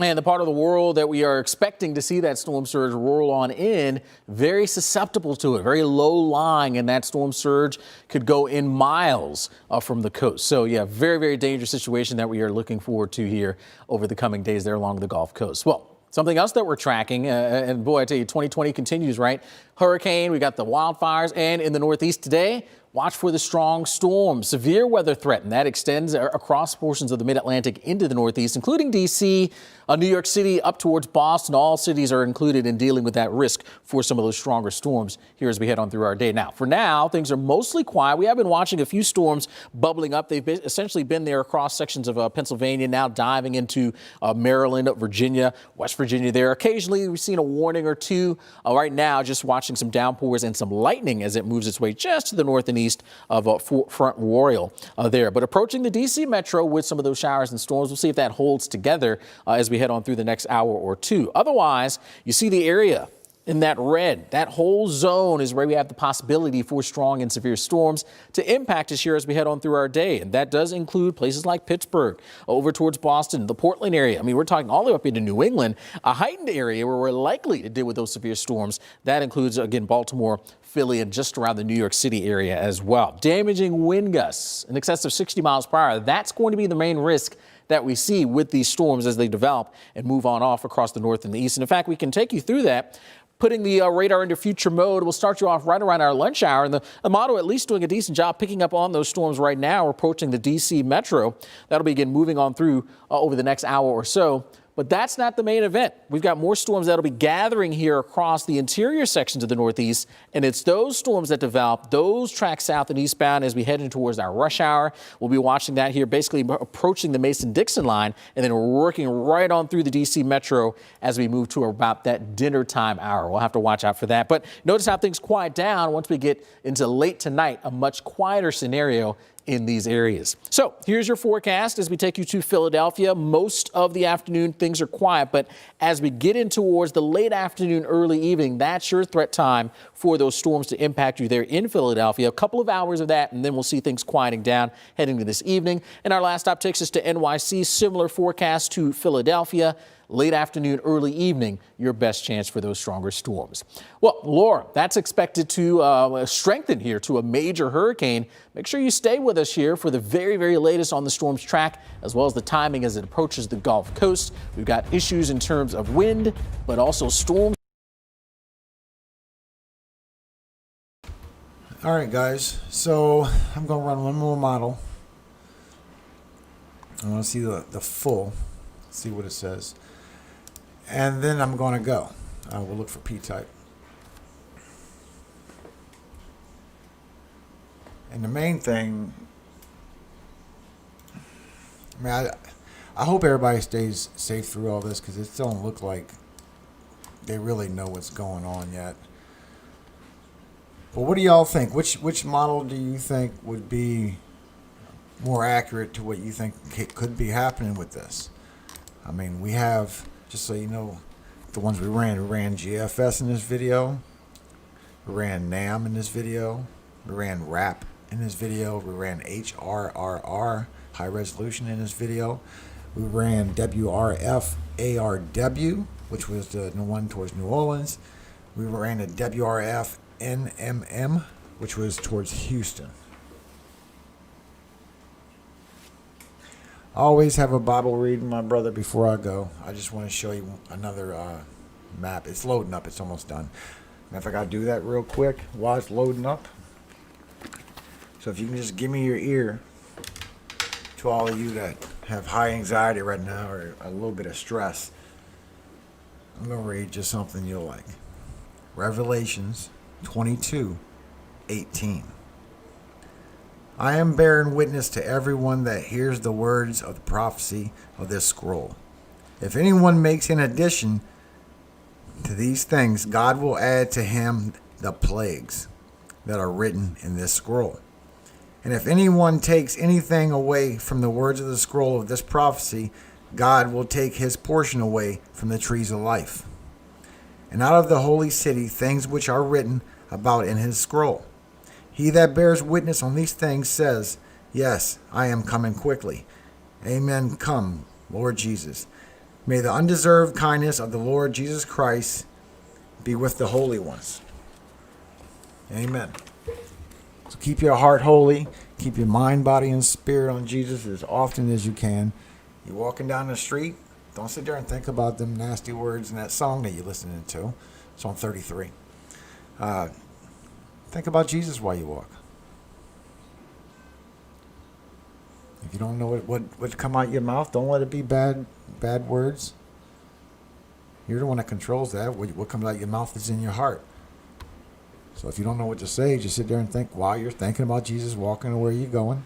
And the part of the world that we are expecting to see that storm surge roll on in, very susceptible to it, very low lying, and that storm surge could go in miles from the coast. So yeah, very, very dangerous situation that we are looking forward to here over the coming days there along the Gulf Coast. Well, something else that we're tracking, and boy, I tell you, 2020 continues, right? Hurricane, we got the wildfires, and in the Northeast today, watch for the strong storms. Severe weather threat, and that extends across portions of the mid-Atlantic into the Northeast, including D.C., New York City, up towards Boston. All cities are included in dealing with that risk for some of those stronger storms here as we head on through our day. Now, for now, things are mostly quiet. We have been watching a few storms bubbling up. They've essentially been there across sections of Pennsylvania, now diving into Maryland, Virginia, West Virginia there. Occasionally, we've seen a warning or two. Right now, just watching some downpours and some lightning as it moves its way just to the north and east of Front Royal there. But approaching the D.C. metro with some of those showers and storms. We'll see if that holds together as we head on through the next hour or two. Otherwise, you see the area in that red. That whole zone is where we have the possibility for strong and severe storms to impact us here as we head on through our day. And that does include places like Pittsburgh, over towards Boston, the Portland area. I mean, we're talking all the way up into New England, a heightened area where we're likely to deal with those severe storms. That includes, again, Baltimore, Philly, and just around the New York City area as well. Damaging wind gusts in excess of 60 miles per hour. That's going to be the main risk that we see with these storms as they develop and move on off across the north and the east. And in fact, we can take you through that. Putting the radar into future mode, we'll start you off right around our lunch hour. And the model at least doing a decent job picking up on those storms right now, approaching the D.C. metro. That'll begin moving on through over the next hour or so. But that's not the main event. We've got more storms that'll be gathering here across the interior sections of the Northeast. And it's those storms that develop, those track south and eastbound as we head in towards our rush hour. We'll be watching that here, basically approaching the Mason-Dixon line, and then working right on through the D.C. metro as we move to about that dinner time hour. We'll have to watch out for that. But notice how things quiet down once we get into late tonight, a much quieter scenario in these areas. So here's your forecast as we take you to Philadelphia. Most of the afternoon, things are quiet, but as we get in towards the late afternoon, early evening, that's your threat time for those storms to impact you there in Philadelphia. A couple of hours of that, and then we'll see things quieting down heading to this evening. And our last stop takes us to NYC. Similar forecast to Philadelphia. Late afternoon, early evening, your best chance for those stronger storms. Well, Laura, that's expected to strengthen here to a major hurricane. Make sure you stay with us here for the very, very latest on the storm's track, as well as the timing as it approaches the Gulf Coast. We've got issues in terms of wind, but also storms. All right, guys. So I'm going to run one more model. I want to see the full, see what it says. And then I'm going to go. We'll look for P-type. And the main thing, I mean, I hope everybody stays safe through all this, because it don't look like they really know what's going on yet. But what do y'all think? Which model do you think would be more accurate to what you think could be happening with this? I mean, we have, just so you know, the ones we ran GFS in this video, we ran NAM in this video, we ran RAP in this video, we ran HRRR, high resolution, in this video, we ran WRF ARW, which was the one towards New Orleans, we ran a WRF NMM, which was towards Houston. I always have a Bible reading, my brother, before I go. I just want to show you another map. It's loading up. It's almost done. And if I got to do that real quick while it's loading up. So if you can just give me your ear to all of you that have high anxiety right now or a little bit of stress, I'm going to read just something you'll like. Revelations 22:18. I am bearing witness to everyone that hears the words of the prophecy of this scroll. If anyone makes an addition to these things, God will add to him the plagues that are written in this scroll. And if anyone takes anything away from the words of the scroll of this prophecy, God will take his portion away from the trees of life, and out of the holy city things which are written about in his scroll. He that bears witness on these things says, yes, I am coming quickly. Amen. Come, Lord Jesus. May the undeserved kindness of the Lord Jesus Christ be with the holy ones. Amen. So keep your heart holy. Keep your mind, body, and spirit on Jesus as often as you can. You're walking down the street, don't sit there and think about them nasty words in that song that you're listening to. Song 33. Think about Jesus while you walk. If you don't know what come out your mouth, don't let it be bad words. You're the one that controls that. What comes out your mouth is in your heart. So if you don't know what to say, just sit there and think while you're thinking about Jesus walking to where you're going.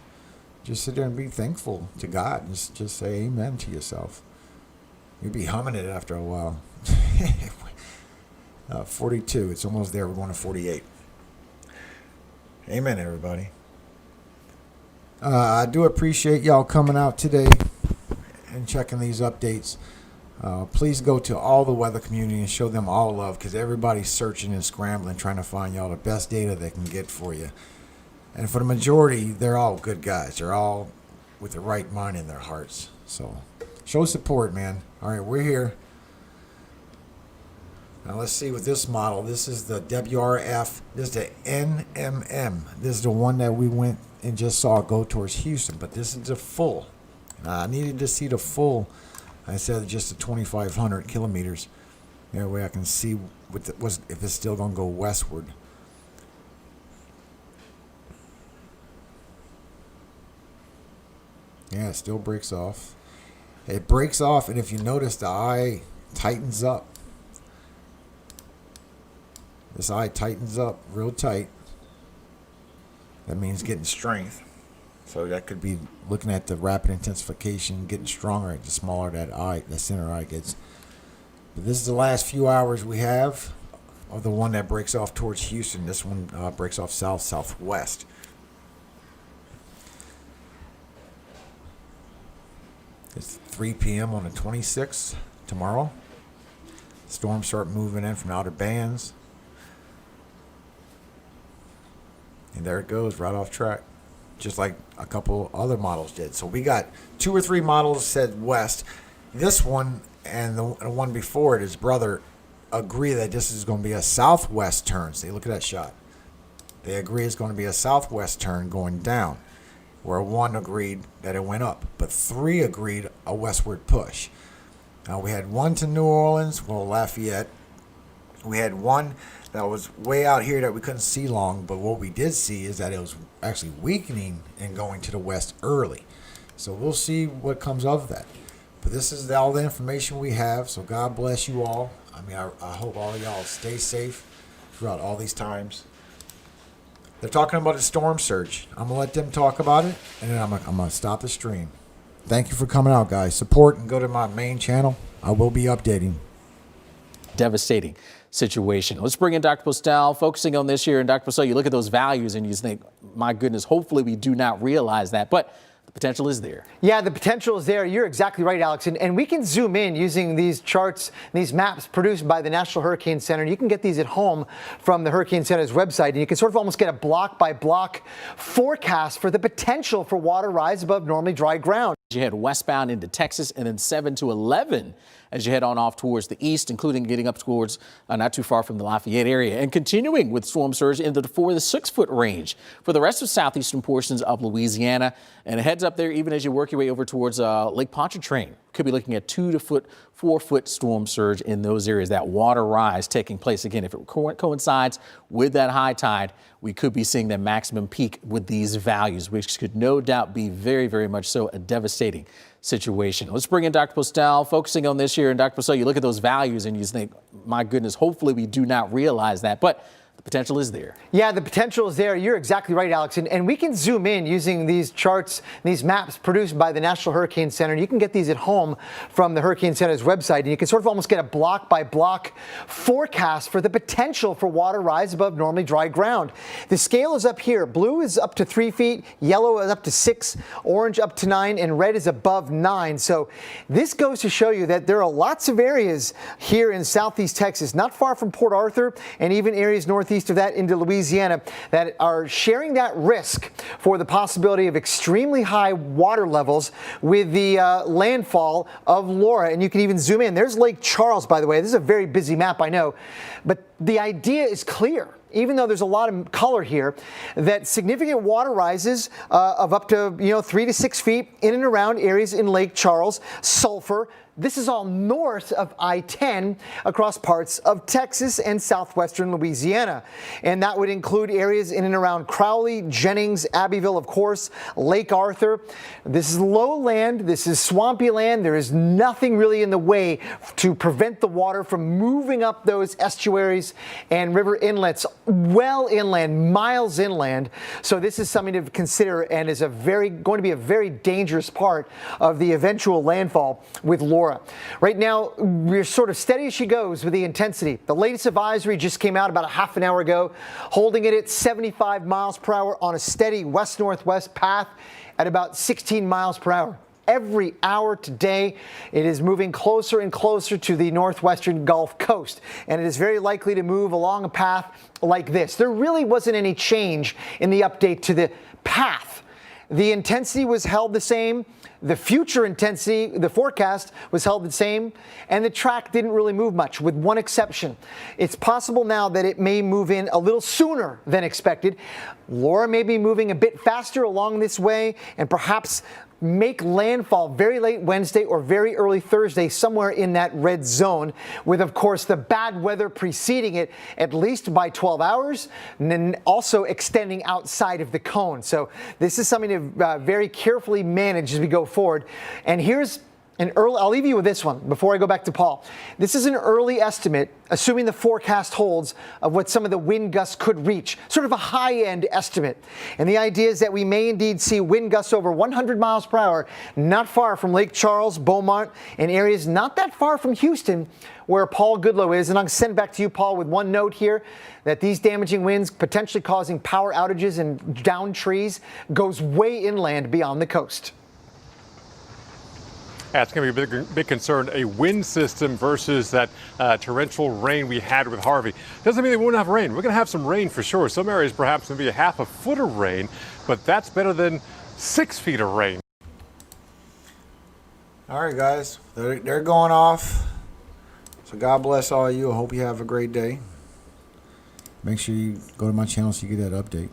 Just sit there and be thankful to God. Just say amen to yourself. You'll be humming it after a while. 42. It's almost there. We're going to 48. Amen, everybody. I do appreciate y'all coming out today and checking these updates. Please go to all the weather community and show them all love, because everybody's searching and scrambling, trying to find y'all the best data they can get for you. And for the majority, they're all good guys. They're all with the right mind in their hearts. So show support, man. All right, we're here. Now let's see with this model. This is the WRF. This is the NMM. This is the one that we went and just saw go towards Houston. But this is the full. I needed to see the full instead of just the 2,500 kilometers. That way I can see if it's still going to go westward. Yeah, it still breaks off. It breaks off, and if you notice, the eye tightens up. This eye tightens up real tight. That means getting strength. So that could be looking at the rapid intensification, getting stronger the smaller that eye, the center eye gets. But this is the last few hours we have of the one that breaks off towards Houston. This one breaks off southwest. It's 3 p.m. on the 26th tomorrow. Storms start moving in from outer bands. And there it goes, right off track, just like a couple other models did. So we got 2 or 3 models said west. This one and the one before it, his brother, agree that this is going to be a southwest turn. See, look at that shot. They agree it's going to be a southwest turn going down, where 1 agreed that it went up, but 3 agreed a westward push. Now we had 1 to New Orleans, well, Lafayette. We had 1 that was way out here that we couldn't see long, but what we did see is that it was actually weakening and going to the west early. So we'll see what comes of that. But this is all the information we have, so God bless you all. I mean, I hope all of y'all stay safe throughout all these times. They're talking about a storm surge. I'm going to let them talk about it, and then I'm going to stop the stream. Thank you for coming out, guys. Support and go to my main channel. I will be updating. devastating situation. Let's bring in Dr. Postel, focusing on this here. And Dr. Postel, you look at those values and you think, my goodness, hopefully we do not realize that. But the potential is there. Yeah, the potential is there. You're exactly right, Alex. And we can zoom in using these charts, these maps produced by the National Hurricane Center. You can get these at home from the Hurricane Center's website. And you can sort of almost get a block by block forecast for the potential for water rise above normally dry ground. You head westbound into Texas, and then 7 to 11 as you head on off towards the east, including getting up towards not too far from the Lafayette area, and continuing with storm surge into the 4 to 6 foot range for the rest of southeastern portions of Louisiana. And it heads up there even as you work your way over towards Lake Pontchartrain. Could be looking at 2 to 4 foot storm surge in those areas. That water rise taking place again. If it coincides with that high tide, we could be seeing the maximum peak with these values, which could no doubt be very, very much so a devastating situation. Let's bring in Dr. Postel, focusing on this here. And Dr. Postel, you look at those values and you think, my goodness, hopefully we do not realize that. But the potential is there. Yeah, the potential is there. You're exactly right, Alex. And we can zoom in using these charts, these maps produced by the National Hurricane Center. You can get these at home from the Hurricane Center's website. And you can sort of almost get a block by block forecast for the potential for water rise above normally dry ground. The scale is up here. Blue is up to 3 feet, yellow is up to 6, orange up to 9, and red is above 9. So this goes to show you that there are lots of areas here in southeast Texas, not far from Port Arthur, and even areas northeast of that into Louisiana, that are sharing that risk for the possibility of extremely high water levels with the landfall of Laura. And you can even zoom in. There's Lake Charles, by the way. This is a very busy map, I know, but the idea is clear. Even though there's a lot of color here, that significant water rises of up to 3 to 6 feet in and around areas in Lake Charles, Sulphur. This is all north of I-10 across parts of Texas and southwestern Louisiana. And that would include areas in and around Crowley, Jennings, Abbeville, of course, Lake Arthur. This is lowland. This is swampy land. There is nothing really in the way to prevent the water from moving up those estuaries and river inlets well inland, miles inland. So this is something to consider and is going to be a very dangerous part of the eventual landfall with Laura. Right now, we're sort of steady as she goes with the intensity. The latest advisory just came out about a half an hour ago, holding it at 75 miles per hour on a steady west-northwest path at about 16 miles per hour. Every hour today, it is moving closer and closer to the northwestern Gulf Coast, and it is very likely to move along a path like this. There really wasn't any change in the update to the path. The intensity was held the same. The future intensity, the forecast, was held the same, and the track didn't really move much, with one exception. It's possible now that it may move in a little sooner than expected. Laura may be moving a bit faster along this way, and perhaps make landfall very late Wednesday or very early Thursday, somewhere in that red zone, with, of course, the bad weather preceding it at least by 12 hours, and then also extending outside of the cone. So this is something to very carefully manage as we go forward. And here's an early, I'll leave you with this one before I go back to Paul. This is an early estimate, assuming the forecast holds, of what some of the wind gusts could reach, sort of a high-end estimate. And the idea is that we may indeed see wind gusts over 100 miles per hour, not far from Lake Charles, Beaumont, and areas not that far from Houston, where Paul Goodloe is. And I'll send back to you, Paul, with one note here, that these damaging winds potentially causing power outages and downed trees goes way inland beyond the coast. That's going to be a big concern, a wind system versus that torrential rain we had with Harvey. Doesn't mean they won't have rain. We're going to have some rain for sure. Some areas perhaps maybe a half a foot of rain, but that's better than 6 feet of rain. All right, guys, they're going off. So God bless all of you. I hope you have a great day. Make sure you go to my channel so you get that update.